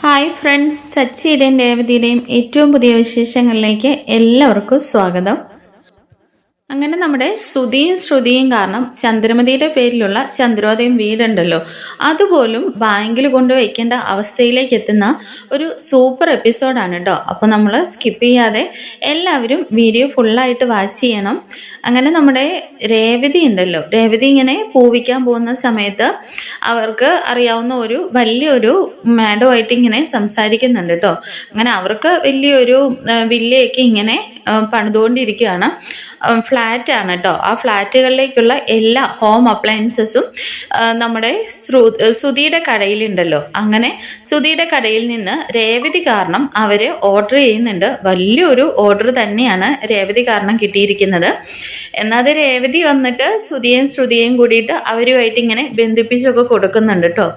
Hi friends, സച്ചിയുടെയും രേവതിയുടെയും ഏറ്റവും പുതിയ വിശേഷങ്ങളിലേക്ക് എല്ലാവർക്കും സ്വാഗതം. അങ്ങനെ നമ്മുടെ ശ്രുതിയും ശ്രുതിയും കാരണം ചന്ദ്രമതിയുടെ പേരിലുള്ള ചന്ദ്രോദയം വീടുണ്ടല്ലോ, അതുപോലും ബാങ്കിൽ കൊണ്ടുവയ്ക്കേണ്ട അവസ്ഥയിലേക്ക് എത്തുന്ന ഒരു സൂപ്പർ എപ്പിസോഡാണ് കേട്ടോ. അപ്പോൾ നമ്മൾ സ്കിപ്പ് ചെയ്യാതെ എല്ലാവരും വീഡിയോ ഫുള്ളായിട്ട് വാച്ച് ചെയ്യണം. അങ്ങനെ നമ്മുടെ രേവതി ഉണ്ടല്ലോ, രേവതി ഇങ്ങനെ പൂവിക്കാൻ പോകുന്ന സമയത്ത് അവർക്ക് അറിയാവുന്ന ഒരു വലിയൊരു മാഡമായിട്ട് ഇങ്ങനെ സംസാരിക്കുന്നുണ്ട് കേട്ടോ. അങ്ങനെ അവർക്ക് വലിയൊരു വില്ലയൊക്കെ ഇങ്ങനെ പണിതുകൊണ്ടിരിക്കുകയാണ്. ഫ്ലാറ്റാണ് കേട്ടോ. ആ ഫ്ലാറ്റുകളിലേക്കുള്ള എല്ലാ ഹോം അപ്ലയൻസസും നമ്മുടെ ശ്രുതിയുടെ കടയിലുണ്ടല്ലോ. അങ്ങനെ ശ്രുതിയുടെ കടയിൽ നിന്ന് രേവതി കാരണം അവർ ഓർഡർ ചെയ്യുന്നുണ്ട്. വലിയൊരു ഓർഡർ തന്നെയാണ് രേവതി കാരണം കിട്ടിയിരിക്കുന്നത്. എന്നാൽ അത് രേവതി വന്നിട്ട് ശ്രുതിയെയും കൂടിയിട്ട് അവരുമായിട്ട് ഇങ്ങനെ ബന്ധിപ്പിച്ചൊക്കെ കൊടുക്കുന്നുണ്ട് കേട്ടോ.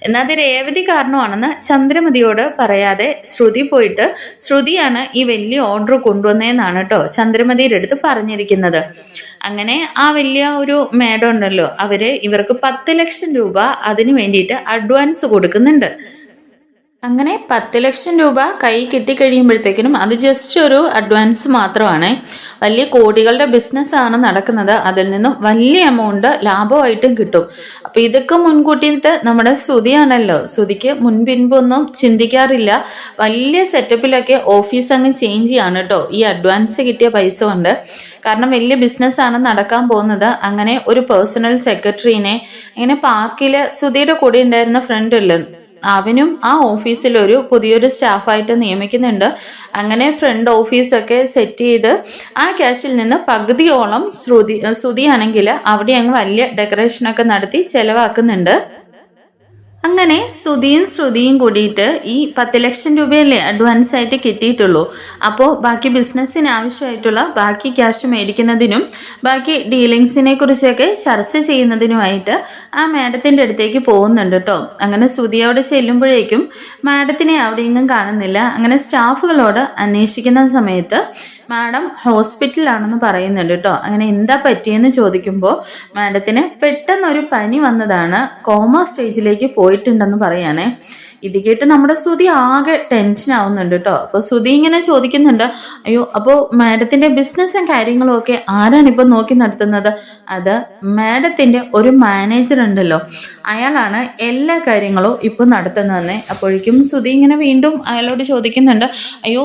എന്നാൽ അത് രേവതി കാരണമാണെന്ന് ചന്ദ്രമതിയോട് പറയാതെ ശ്രുതി പോയിട്ട് ശ്രുതിയാണ് ഈ വലിയ ഓർഡർ കൊണ്ടുവന്നതെന്നാണ് കേട്ടോ ചന്ദ്രമതിയുടെ അടുത്ത് പറഞ്ഞിരിക്കുന്നത്. അങ്ങനെ ആ വലിയ ഒരു മേഡം ഉണ്ടല്ലോ, ഇവർക്ക് 10 ലക്ഷം രൂപ അതിന് വേണ്ടിയിട്ട് അഡ്വാൻസ് കൊടുക്കുന്നുണ്ട്. അങ്ങനെ 10 ലക്ഷം രൂപ കൈ കിട്ടിക്കഴിയുമ്പോഴത്തേക്കിനും അത് ജസ്റ്റ് ഒരു അഡ്വാൻസ് മാത്രമാണ്. വലിയ കോടികളുടെ ബിസിനസ്സാണ് നടക്കുന്നത്. അതിൽ നിന്നും വലിയ എമൗണ്ട് ലാഭമായിട്ടും കിട്ടും. അപ്പോൾ ഇതൊക്കെ മുൻകൂട്ടിയിട്ട് നമ്മുടെ ശ്രുതിയാണല്ലോ, ശ്രുതിക്ക് മുൻപിൻപൊന്നും ചിന്തിക്കാറില്ല. വലിയ സെറ്റപ്പിലൊക്കെ ഓഫീസ് അങ്ങ് ചേഞ്ച് ചെയ്യാണ് കേട്ടോ ഈ അഡ്വാൻസ് കിട്ടിയ പൈസ കൊണ്ട്. കാരണം വലിയ ബിസിനസ്സാണ് നടക്കാൻ പോകുന്നത്. അങ്ങനെ ഒരു പേഴ്സണൽ സെക്രട്ടറിനെ ഇങ്ങനെ പാർക്കിൽ ശ്രുതിയുടെ കൂടെ ഉണ്ടായിരുന്ന ഫ്രണ്ട് ഇല്ല, അവനും ആ ഓഫീസിൽ ഒരു പുതിയൊരു സ്റ്റാഫായിട്ട് നിയമിക്കുന്നുണ്ട്. അങ്ങനെ ഫ്രണ്ട് ഓഫീസൊക്കെ സെറ്റ് ചെയ്ത് ആ ക്യാഷിൽ നിന്ന് പകുതിയോളം ശ്രുതിയാണെങ്കിൽ അവിടെ അങ്ങ് വലിയ ഡെക്കറേഷനൊക്കെ നടത്തി ചെലവാക്കുന്നുണ്ട്. അങ്ങനെ ശ്രുതിയും കൂടിയിട്ട് ഈ 10 ലക്ഷം രൂപയല്ലേ അഡ്വാൻസ് ആയിട്ട് കിട്ടിയിട്ടുള്ളൂ. അപ്പോൾ ബാക്കി ബിസിനസ്സിന് ആവശ്യമായിട്ടുള്ള ബാക്കി ക്യാഷ് മേടിക്കുന്നതിനും ബാക്കി ഡീലിങ്സിനെ കുറിച്ചൊക്കെ ചർച്ച ചെയ്യുന്നതിനുമായിട്ട് ആ മാഡത്തിൻ്റെ അടുത്തേക്ക് പോകുന്നുണ്ട് കേട്ടോ. അങ്ങനെ ശ്രുതിയോട് ചെല്ലുമ്പോഴേക്കും മാഡത്തിനെ അവിടെ എങ്ങും കാണുന്നില്ല. അങ്ങനെ സ്റ്റാഫുകളോട് അന്വേഷിക്കുന്ന സമയത്ത് മാഡം ഹോസ്പിറ്റലിലാണെന്ന് പറയുന്നുണ്ട് കേട്ടോ. അങ്ങനെ എന്താ പറ്റിയെന്ന് ചോദിക്കുമ്പോൾ മാഡത്തിന് പെട്ടെന്നൊരു പനി വന്നതാണ്, കോമ സ്റ്റേജിലേക്ക് പോയിട്ടുണ്ടെന്ന് പറയാനേ. ഇത് കേട്ട് നമ്മുടെ ശ്രുതി ആകെ ടെൻഷൻ ആവുന്നുണ്ട് കേട്ടോ. അപ്പോൾ ശ്രുതി ഇങ്ങനെ ചോദിക്കുന്നുണ്ട്, അയ്യോ അപ്പോൾ മാഡത്തിൻ്റെ ബിസിനസ്സും കാര്യങ്ങളും ഒക്കെ ആരാണിപ്പോൾ നോക്കി നടത്തുന്നത്? അത് മാഡത്തിൻ്റെ ഒരു മാനേജർ ഉണ്ടല്ലോ, അയാളാണ് എല്ലാ കാര്യങ്ങളും ഇപ്പോൾ നടത്തുന്നതെന്ന്. അപ്പോഴേക്കും ശ്രുതി ഇങ്ങനെ വീണ്ടും അയാളോട് ചോദിക്കുന്നുണ്ട്, അയ്യോ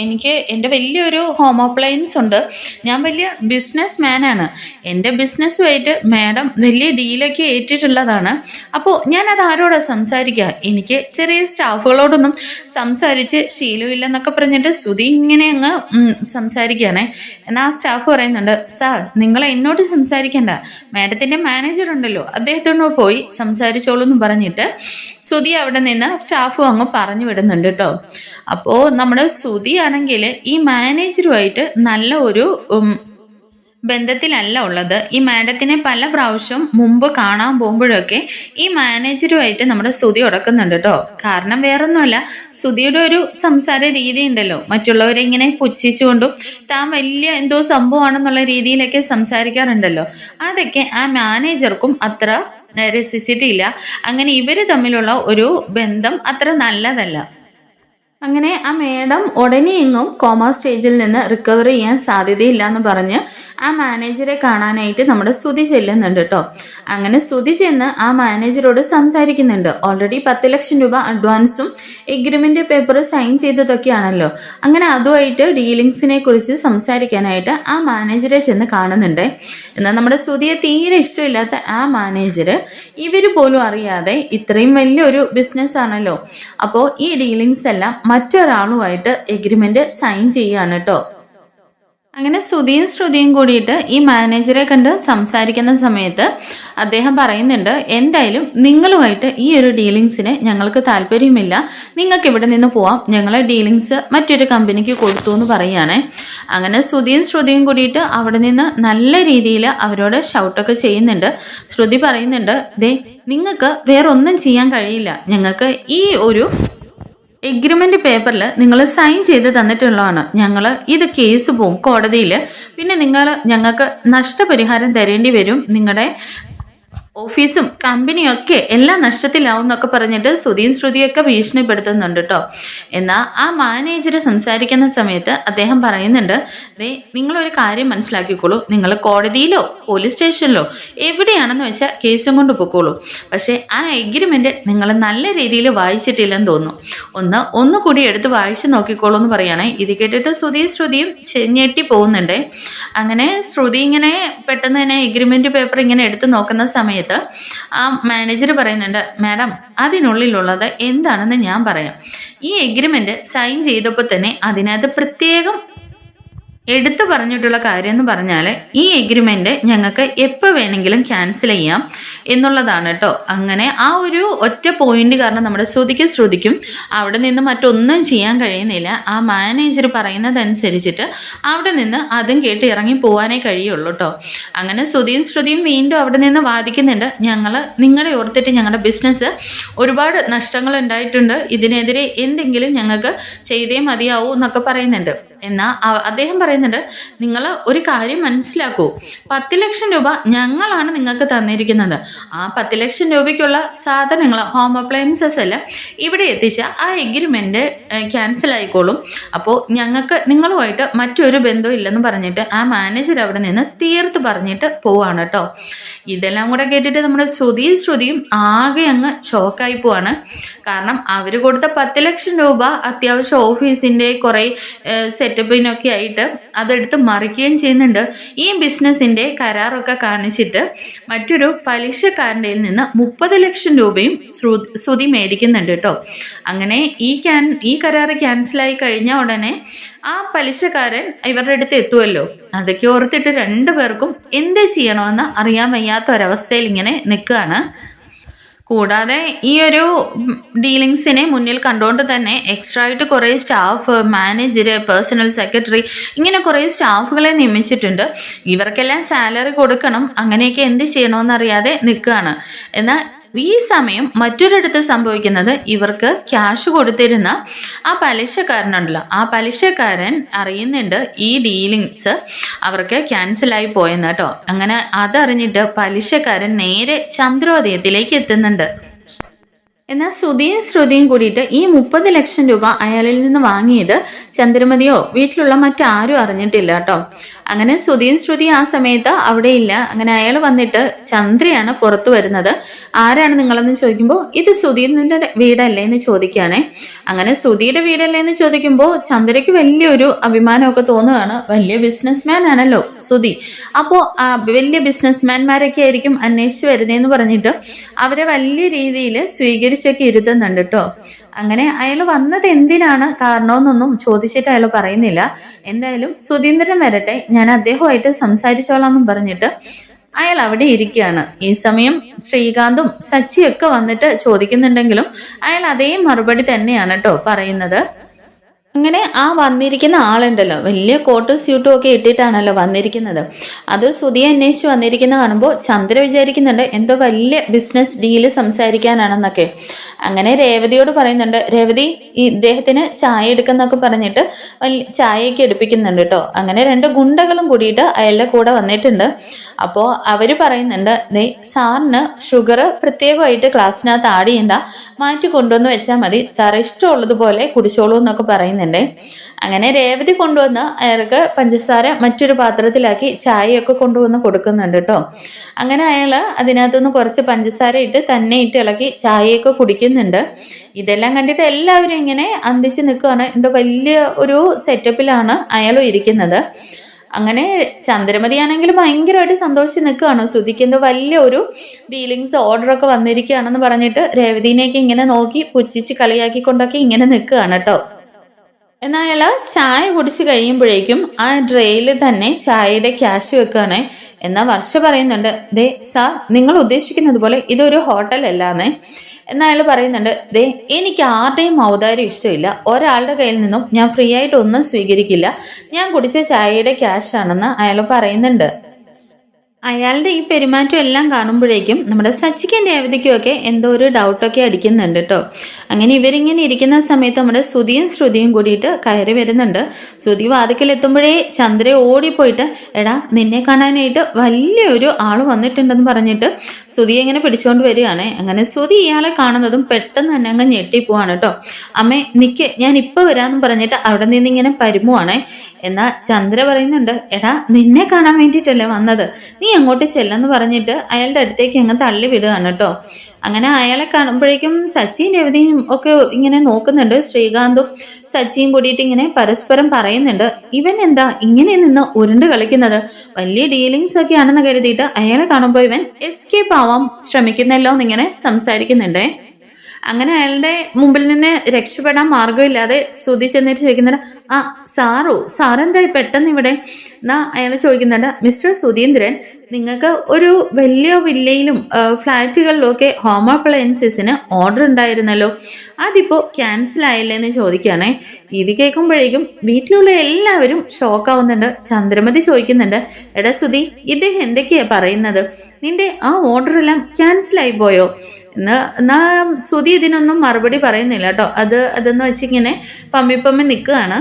എനിക്ക് എൻ്റെ വലിയൊരു ഹോം അപ്ലയൻസ് ഉണ്ട്, ഞാൻ വലിയ ബിസിനസ് മാനാണ്, എൻ്റെ ബിസിനസ്സുമായിട്ട് മാഡം വലിയ ഡീലൊക്കെ ഏറ്റിട്ടുള്ളതാണ്. അപ്പോൾ ഞാനത് ആരോടാ സംസാരിക്കുക? എനിക്ക് ചെറിയ സ്റ്റാഫുകളോടൊന്നും സംസാരിച്ച് ശീലമില്ലെന്നൊക്കെ പറഞ്ഞിട്ട് ശ്രുതി ഇങ്ങനെ അങ്ങ് സംസാരിക്കുകയാണേ. എന്നാൽ ആ സ്റ്റാഫ് പറയുന്നുണ്ട്, സാർ നിങ്ങൾ എന്നോട് സംസാരിക്കണ്ട, മാഡത്തിൻ്റെ മാനേജർ ഉണ്ടല്ലോ അദ്ദേഹത്തോട് പോയി സംസാരിച്ചോളൂ എന്ന് പറഞ്ഞിട്ട് ശ്രുതി അവിടെ നിന്ന് സ്റ്റാഫും അങ്ങ് പറഞ്ഞു വിടുന്നുണ്ട് കേട്ടോ. അപ്പോൾ നമ്മുടെ ശ്രുതി ആണെങ്കിൽ ഈ മാനേജറുമായിട്ട് നല്ല ഒരു ബന്ധത്തിലല്ല ഉള്ളത്. ഈ മാഡത്തിനെ പല പ്രാവശ്യം മുമ്പ് കാണാൻ പോകുമ്പോഴൊക്കെ ഈ മാനേജറുമായിട്ട് നമ്മുടെ ശ്രുതി ഉടക്കുന്നുണ്ട് കേട്ടോ. കാരണം വേറൊന്നുമല്ല, ശ്രുതിയുടെ ഒരു സംസാര രീതി ഉണ്ടല്ലോ, മറ്റുള്ളവരെ ഇങ്ങനെ പുച്ഛിച്ചുകൊണ്ടും താൻ വലിയ എന്തോ സംഭവമാണെന്നുള്ള രീതിയിലൊക്കെ സംസാരിക്കാറുണ്ടല്ലോ, അതൊക്കെ ആ മാനേജർക്കും അത്ര രസിച്ചിട്ടില്ല. അങ്ങനെ ഇവർ തമ്മിലുള്ള ഒരു ബന്ധം അത്ര നല്ലതല്ല. അങ്ങനെ ആ മേഡം ഉടനെ എങ്ങും കോമ സ്റ്റേജിൽ നിന്ന് റിക്കവർ ചെയ്യാൻ സാധ്യതയില്ല എന്ന് പറഞ്ഞ് ആ മാനേജറെ കാണാനായിട്ട് നമ്മുടെ ശ്രുതി ചെല്ലുന്നുണ്ട് കേട്ടോ. അങ്ങനെ ശ്രുതി ചെന്ന് ആ മാനേജറോട് സംസാരിക്കുന്നുണ്ട്. ഓൾറെഡി 10 ലക്ഷം രൂപ അഡ്വാൻസും എഗ്രിമെന്റ് പേപ്പർ സൈൻ ചെയ്തതൊക്കെയാണല്ലോ. അങ്ങനെ അതുമായിട്ട് ഡീലിങ്സിനെ കുറിച്ച് സംസാരിക്കാനായിട്ട് ആ മാനേജറെ ചെന്ന് കാണുന്നുണ്ട്. എന്നാൽ നമ്മുടെ ശ്രുതിയെ തീരെ ഇഷ്ടമില്ലാത്ത ആ മാനേജർ ഇവർ പോലും അറിയാതെ ഇത്രയും വലിയൊരു ബിസിനസ് ആണല്ലോ, അപ്പോൾ ഈ ഡീലിങ്സ് എല്ലാം മറ്റൊരാളുമായിട്ട് എഗ്രിമെന്റ് സൈൻ ചെയ്യാണ് കേട്ടോ. അങ്ങനെ ശ്രുതിയും കൂടിയിട്ട് ഈ മാനേജറെ കണ്ട് സംസാരിക്കുന്ന സമയത്ത് അദ്ദേഹം പറയുന്നുണ്ട്, എന്തായാലും നിങ്ങളുമായിട്ട് ഈ ഒരു ഡീലിങ്സിന് ഞങ്ങൾക്ക് താല്പര്യമില്ല, നിങ്ങൾക്ക് ഇവിടെ നിന്ന് പോവാം, ഞങ്ങളെ ഡീലിങ്സ് മറ്റൊരു കമ്പനിക്ക് കൊടുത്തു എന്ന് പറയുകയാണേ. അങ്ങനെ ശ്രുതിയും കൂടിയിട്ട് അവിടെ നിന്ന് നല്ല രീതിയിൽ അവരോട് ഷൗട്ടൊക്കെ ചെയ്യുന്നുണ്ട്. ശ്രുതി പറയുന്നുണ്ട്, ദേ നിങ്ങൾക്ക് വേറൊന്നും ചെയ്യാൻ കഴിയില്ല, ഞങ്ങൾക്ക് ഈ ഒരു എഗ്രിമെന്റ് പേപ്പറിൽ നിങ്ങൾ സൈൻ ചെയ്ത് തന്നിട്ടുള്ളതാണ്. ഞങ്ങൾ ഇത് കേസ് പോകും കോടതിയിൽ, പിന്നെ ഞങ്ങൾക്ക് നഷ്ടപരിഹാരം തരേണ്ടി വരും, നിങ്ങളുടെ ഓഫീസും കമ്പനിയും ഒക്കെ എല്ലാം നഷ്ടത്തിലാവും എന്നൊക്കെ പറഞ്ഞിട്ട് ശ്രുതിയും ശ്രുതിയൊക്കെ ഭീഷണിപ്പെടുത്തുന്നുണ്ട് കേട്ടോ. എന്നാൽ ആ മാനേജർ സംസാരിക്കുന്ന സമയത്ത് അദ്ദേഹം പറയുന്നുണ്ട്, നിങ്ങളൊരു കാര്യം മനസ്സിലാക്കിക്കോളൂ, നിങ്ങൾ കോടതിയിലോ പോലീസ് സ്റ്റേഷനിലോ എവിടെയാണെന്ന് വെച്ചാൽ കേസും കൊണ്ട് പൊക്കോളൂ. പക്ഷേ ആ എഗ്രിമെന്റ് നിങ്ങൾ നല്ല രീതിയിൽ വായിച്ചിട്ടില്ലെന്ന് തോന്നുന്നു. ഒന്നുകൂടി എടുത്ത് വായിച്ചു നോക്കിക്കോളൂ എന്ന് പറയുകയാണെ. ഇത് കേട്ടിട്ട് ശ്രുതിയും ഞെട്ടി പോകുന്നുണ്ട്. അങ്ങനെ ശ്രുതി ഇങ്ങനെ പെട്ടെന്ന് തന്നെ എഗ്രിമെന്റ് പേപ്പർ ഇങ്ങനെ എടുത്ത് നോക്കുന്ന സമയത്ത് ആ മാനേജർ പറയുന്നുണ്ട്, മാഡം അതിനുള്ളിലുള്ളത് എന്താണെന്ന് ഞാൻ പറയാം. ഈ എഗ്രിമെന്റ് സൈൻ ചെയ്തപ്പോൾ തന്നെ അതിനകത്ത് പ്രത്യേകം എടുത്തു പറഞ്ഞിട്ടുള്ള കാര്യം എന്ന് പറഞ്ഞാൽ ഈ എഗ്രിമെന്റ് ഞങ്ങൾക്ക് എപ്പോൾ വേണമെങ്കിലും ക്യാൻസൽ ചെയ്യാം എന്നുള്ളതാണ് കേട്ടോ. അങ്ങനെ ആ ഒരു ഒറ്റ പോയിന്റ് കാരണം നമ്മുടെ ശ്രുതിക്കും അവിടെ നിന്ന് മറ്റൊന്നും ചെയ്യാൻ കഴിയുന്നില്ല. ആ മാനേജർ പറയുന്നതനുസരിച്ചിട്ട് അവിടെ നിന്ന് അതും കേട്ട് ഇറങ്ങി പോകാനേ കഴിയുള്ളൂ കേട്ടോ. അങ്ങനെ ശ്രുതിയും വീണ്ടും അവിടെ നിന്ന് വാദിക്കുന്നുണ്ട്, നിങ്ങളെ ഓർത്തിട്ട് ഞങ്ങളുടെ ബിസിനസ് ഒരുപാട് നഷ്ടങ്ങൾ ഉണ്ടായിട്ടുണ്ട്, ഇതിനെതിരെ എന്തെങ്കിലും ഞങ്ങൾക്ക് ചെയ്തേ മതിയാവൂ എന്നൊക്കെ പറയുന്നുണ്ട്. എന്നാൽ അദ്ദേഹം പറയുന്നുണ്ട്, നിങ്ങൾ ഒരു കാര്യം മനസ്സിലാക്കൂ, 10 ലക്ഷം രൂപ ഞങ്ങളാണ് നിങ്ങൾക്ക് തന്നിരിക്കുന്നത്. ആ 10 ലക്ഷം രൂപയ്ക്കുള്ള സാധനങ്ങൾ, ഹോം അപ്ലയൻസസ് എല്ലാം ഇവിടെ എത്തിച്ച ആ എഗ്രിമെന്റ് ക്യാൻസൽ ആയിക്കോളും. അപ്പോൾ ഞങ്ങൾക്ക് നിങ്ങളുമായിട്ട് മറ്റൊരു ബന്ധവും ഇല്ലെന്ന് പറഞ്ഞിട്ട് ആ മാനേജർ അവിടെ നിന്ന് തീർത്ത് പറഞ്ഞിട്ട് പോവാണ് കേട്ടോ. ഇതെല്ലാം കൂടെ കേട്ടിട്ട് നമ്മുടെ ശ്രുതിയും ആകെ അങ്ങ് ഷോക്കായി പോവാണ്. കാരണം അവർ കൊടുത്ത 10 ലക്ഷം രൂപ അത്യാവശ്യം ഓഫീസിൻ്റെ കുറേ സെറ്റപ്പിനൊക്കെ ആയിട്ട് അതെടുത്ത് മറിക്കുകയും ചെയ്യുന്നുണ്ട്. ഈ ബിസിനസ്സിൻ്റെ കരാറൊക്കെ കാണിച്ചിട്ട് മറ്റൊരു പലിശക്കാരൻ്റെ നിന്ന് 30 ലക്ഷം രൂപയും ശ്രുതി മേടിക്കുന്നുണ്ട് കേട്ടോ. അങ്ങനെ ഈ കരാറ് ക്യാൻസലായി കഴിഞ്ഞ ഉടനെ ആ പലിശക്കാരൻ ഇവരുടെ അടുത്ത് എത്തുമല്ലോ. അതൊക്കെ ഓർത്തിട്ട് രണ്ടുപേർക്കും എന്ത് ചെയ്യണമെന്ന് അറിയാൻ വയ്യാത്ത ഒരവസ്ഥയിൽ ഇങ്ങനെ നിൽക്കുകയാണ്. കൂടാതെ ഈ ഒരു ഡീലിങ്സിനെ മുന്നിൽ കണ്ടുകൊണ്ട് തന്നെ എക്സ്ട്രാ ആയിട്ട് കുറേ സ്റ്റാഫ്, മാനേജർ, പേഴ്സണൽ സെക്രട്ടറി, ഇങ്ങനെ കുറേ സ്റ്റാഫുകളെ നിയമിച്ചിട്ടുണ്ട്. ഇവർക്കെല്ലാം സാലറി കൊടുക്കണം. അങ്ങനെയൊക്കെ എന്ത് ചെയ്യണമെന്നറിയാതെ നിൽക്കുകയാണ്. എന്നാൽ ഈ സമയം മറ്റൊരിടത്ത് സംഭവിക്കുന്നത്, ഇവർക്ക് ക്യാഷ് കൊടുത്തിരുന്ന ആ പലിശക്കാരനുണ്ടല്ലോ, ആ പലിശക്കാരൻ അറിയുന്നുണ്ട് ഈ ഡീലിങ്സ് അവർക്ക് ക്യാൻസലായി പോയെന്ന് കേട്ടോ. അങ്ങനെ അതറിഞ്ഞിട്ട് പലിശക്കാരൻ നേരെ ചന്ദ്രോദയത്തിലേക്ക് എത്തുന്നുണ്ട്. എന്നാൽ ശ്രുതിയും കൂടിയിട്ട് ഈ 30 ലക്ഷം രൂപ അയാളിൽ നിന്ന് വാങ്ങിയത് ചന്ദ്രമതിയോ വീട്ടിലുള്ള മറ്റാരും അറിഞ്ഞിട്ടില്ല കേട്ടോ. അങ്ങനെ ശ്രുതി ആ സമയത്ത് അവിടെ ഇല്ല. അങ്ങനെ അയാൾ വന്നിട്ട് ചന്ദ്രയാണ് പുറത്തു വരുന്നത്. ആരാണ് നിങ്ങളെന്ന് ചോദിക്കുമ്പോൾ ഇത് ശ്രുതിയുടെ വീടല്ലേ എന്ന് ചോദിക്കുകയാണേ. അങ്ങനെ ശ്രുതിയുടെ വീടല്ലേ എന്ന് ചോദിക്കുമ്പോൾ ചന്ദ്രയ്ക്ക് വലിയൊരു അഭിമാനമൊക്കെ തോന്നുകയാണ്. വലിയ ബിസിനസ്മാൻ ആണല്ലോ ശ്രുതി, അപ്പോൾ വലിയ ബിസിനസ്മാൻമാരൊക്കെ ആയിരിക്കും അന്വേഷിച്ച് വരുന്നതെന്ന് പറഞ്ഞിട്ട് അവരെ വലിയ രീതിയിൽ സ്വീകരിച്ചൊക്കെ ഇരുത്തുന്നുണ്ട് കേട്ടോ. അങ്ങനെ അയാൾ വന്നത് എന്തിനാണ് കാരണമെന്നൊന്നും ചോദിച്ചിട്ട് അയാൾ പറയുന്നില്ല. എന്തായാലും സുധീന്ദ്രൻ വരട്ടെ, ഞാൻ അദ്ദേഹമായിട്ട് സംസാരിച്ചോളാം പറഞ്ഞിട്ട് അയാൾ അവിടെ ഇരിക്കുകയാണ്. ഈ സമയം ശ്രീകാന്തും സച്ചിയൊക്കെ വന്നിട്ട് ചോദിക്കുന്നുണ്ടെങ്കിലും അയാൾ അതേ മറുപടി തന്നെയാണ് കേട്ടോ പറയുന്നത്. അങ്ങനെ ആ വന്നിരിക്കുന്ന ആളുണ്ടല്ലോ, വലിയ കോട്ടും സ്യൂട്ടും ഒക്കെ ഇട്ടിട്ടാണല്ലോ വന്നിരിക്കുന്നത്. അത് ശ്രുതിയെ അന്വേഷിച്ച് വന്നിരിക്കുന്ന കാണുമ്പോൾ ചന്ദ്ര വിചാരിക്കുന്നുണ്ട് എന്തോ വലിയ ബിസിനസ് ഡീല് സംസാരിക്കാനാണെന്നൊക്കെ. അങ്ങനെ രേവതിയോട് പറയുന്നുണ്ട്, രേവതി ഇദ്ദേഹത്തിന് ചായ എടുക്കുന്നൊക്കെ പറഞ്ഞിട്ട് ചായയൊക്കെ എടുപ്പിക്കുന്നുണ്ട് കേട്ടോ. അങ്ങനെ 2 ഗുണ്ടകളും കൂടിയിട്ട് അയാളുടെ കൂടെ വന്നിട്ടുണ്ട്. അപ്പോൾ അവർ പറയുന്നുണ്ട്, സാറിന് ഷുഗർ പ്രത്യേകമായിട്ട് ക്ലാസ്സിനകത്ത് ആഡ് ചെയ്യണ്ട, മാറ്റി കൊണ്ടുവന്ന് വെച്ചാൽ മതി, സാറ് ഇഷ്ടമുള്ളതുപോലെ കുടിച്ചോളൂ എന്നൊക്കെ പറയുന്നുണ്ട്. അങ്ങനെ രേവതി കൊണ്ടുവന്ന് അയാൾക്ക് പഞ്ചസാര മറ്റൊരു പാത്രത്തിലാക്കി ചായയൊക്കെ കൊണ്ടുവന്ന് കൊടുക്കുന്നുണ്ട് കേട്ടോ. അങ്ങനെ അയാൾ അതിനകത്തുനിന്ന് കുറച്ച് പഞ്ചസാര ഇട്ട് തന്നെ ഇട്ട് ഇളക്കി ചായയൊക്കെ കുടിക്കുന്നുണ്ട്. ഇതെല്ലാം കണ്ടിട്ട് എല്ലാവരും ഇങ്ങനെ അന്തിച്ച് നിൽക്കുകയാണ്. എന്തോ വലിയ ഒരു സെറ്റപ്പിലാണ് അയാളും ഇരിക്കുന്നത്. അങ്ങനെ ചന്ദ്രമതി ആണെങ്കിൽ ഭയങ്കരമായിട്ട് സന്തോഷിച്ച് നിൽക്കുകയാണ്. ശ്രുതിക്ക് എന്തോ വലിയ ഒരു ഡീലിങ്സ് ഓർഡറൊക്കെ വന്നിരിക്കുകയാണെന്ന് പറഞ്ഞിട്ട് രേവതിനെയൊക്കെ ഇങ്ങനെ നോക്കി പുച്ഛിച്ച് കളിയാക്കിക്കൊണ്ടൊക്കെ ഇങ്ങനെ നിൽക്കുകയാണ് കേട്ടോ. എന്നാൽ അയാൾ ചായ കുടിച്ച് കഴിയുമ്പോഴേക്കും ആ ഡ്രേയിൽ തന്നെ ചായയുടെ ക്യാഷ് വെക്കുകയാണ്. എന്നാൽ വർഷ പറയുന്നുണ്ട്, സാർ നിങ്ങൾ ഉദ്ദേശിക്കുന്നത് പോലെ ഇതൊരു ഹോട്ടലല്ലാന്നേ. എന്നാൽ അയാൾ പറയുന്നുണ്ട്, എനിക്ക് ആരുടെയും ഔദാര്യം ഇഷ്ടമില്ല, ഒരാളുടെ കയ്യിൽ നിന്നും ഞാൻ ഫ്രീ ആയിട്ട് ഒന്നും സ്വീകരിക്കില്ല, ഞാൻ കുടിച്ച ചായയുടെ ക്യാഷ് ആണെന്ന് അയാൾ പറയുന്നുണ്ട്. അയാളുടെ ഈ പെരുമാറ്റം എല്ലാം കാണുമ്പോഴേക്കും നമ്മുടെ സച്ചിക്കും രേവതിക്കും ഒക്കെ എന്തോ ഒരു ഡൗട്ടൊക്കെ അടിക്കുന്നുണ്ട് കേട്ടോ. അങ്ങനെ ഇവരിങ്ങനെ ഇരിക്കുന്ന സമയത്ത് നമ്മുടെ ശ്രുതിയും ശ്രുതിയും കൂടിയിട്ട് കയറി വരുന്നുണ്ട്. ശ്രുതി വാതിക്കലെത്തുമ്പോഴേ ചന്ദ്ര ഓടിപ്പോയിട്ട് എടാ നിന്നെ കാണാനായിട്ട് വലിയൊരു ആൾ വന്നിട്ടുണ്ടെന്ന് പറഞ്ഞിട്ട് ശ്രുതിയെ ഇങ്ങനെ പിടിച്ചുകൊണ്ട് വരികയാണ്. അങ്ങനെ ശ്രുതി ഇയാളെ കാണുന്നതും പെട്ടെന്ന് തന്നെ അങ്ങ് ഞെട്ടിപ്പോവാണ് കേട്ടോ. അമ്മേ നിക്ക് ഞാൻ ഇപ്പോൾ വരാമെന്ന് പറഞ്ഞിട്ട് അവിടെ നിന്ന് ഇങ്ങനെ പരുമുവാണേ. എന്നാൽ ചന്ദ്ര പറയുന്നുണ്ട് എടാ നിന്നെ കാണാൻ വേണ്ടിയിട്ടല്ലേ വന്നത്, നീ അങ്ങോട്ട് ചെല്ലെന്ന് പറഞ്ഞിട്ട് അയാളുടെ അടുത്തേക്ക് അങ്ങ് തള്ളി വിടുകയാണ് കേട്ടോ. അങ്ങനെ അയാളെ കാണുമ്പോഴേക്കും സച്ചിയും രവതിയും ഒക്കെ ഇങ്ങനെ നോക്കുന്നുണ്ട്. ശ്രീകാന്തും സച്ചിയും കൂടിയിട്ട് ഇങ്ങനെ പരസ്പരം പറയുന്നുണ്ട് ഇവൻ എന്താ ഇങ്ങനെ നിന്ന് ഉരുണ്ട് കളിക്കുന്നത്, വലിയ ഡീലിങ്സ് ഒക്കെ ആണെന്ന് കരുതിയിട്ട് അയാളെ കാണുമ്പോൾ ഇവൻ എസ്കേപ്പ് ആവാൻ ശ്രമിക്കുന്നല്ലോ എന്നിങ്ങനെ സംസാരിക്കുന്നുണ്ടേ. അങ്ങനെ അയാളുടെ മുമ്പിൽ നിന്ന് രക്ഷപ്പെടാൻ മാർഗമില്ലാതെ ശ്രുതി ചെന്നിട്ട് ചോദിക്കുന്നുണ്ട് ആ സാറെന്തായി പെട്ടെന്ന് ഇവിടെ എന്നാ അയാൾ ചോദിക്കുന്നുണ്ട് മിസ്റ്റർ സുധീന്ദ്രൻ നിങ്ങൾക്ക് ഒരു വലിയ വില്ലയിലും ഫ്ലാറ്റുകളിലും ഒക്കെ ഹോം അപ്ലയൻസസിന് ഓർഡർ ഉണ്ടായിരുന്നല്ലോ, അതിപ്പോൾ ക്യാൻസൽ ആയില്ലേ എന്ന് ചോദിക്കുകയാണേ. ഇത് കേൾക്കുമ്പോഴേക്കും വീട്ടിലുള്ള എല്ലാവരും ഷോക്കാവുന്നുണ്ട്. ചന്ദ്രമതി ചോദിക്കുന്നുണ്ട് എടാ സുധി ഇദ്ദേഹം എന്തൊക്കെയാ പറയുന്നത്, നിന്റെ ആ ഓർഡർ എല്ലാം ക്യാൻസലായി പോയോ എന്നാ സുധി ഇതിനൊന്നും മറുപടി പറയുന്നില്ല കേട്ടോ. അതെന്ന് വെച്ചിങ്ങനെ പമ്മി നിൽക്കുകയാണ്.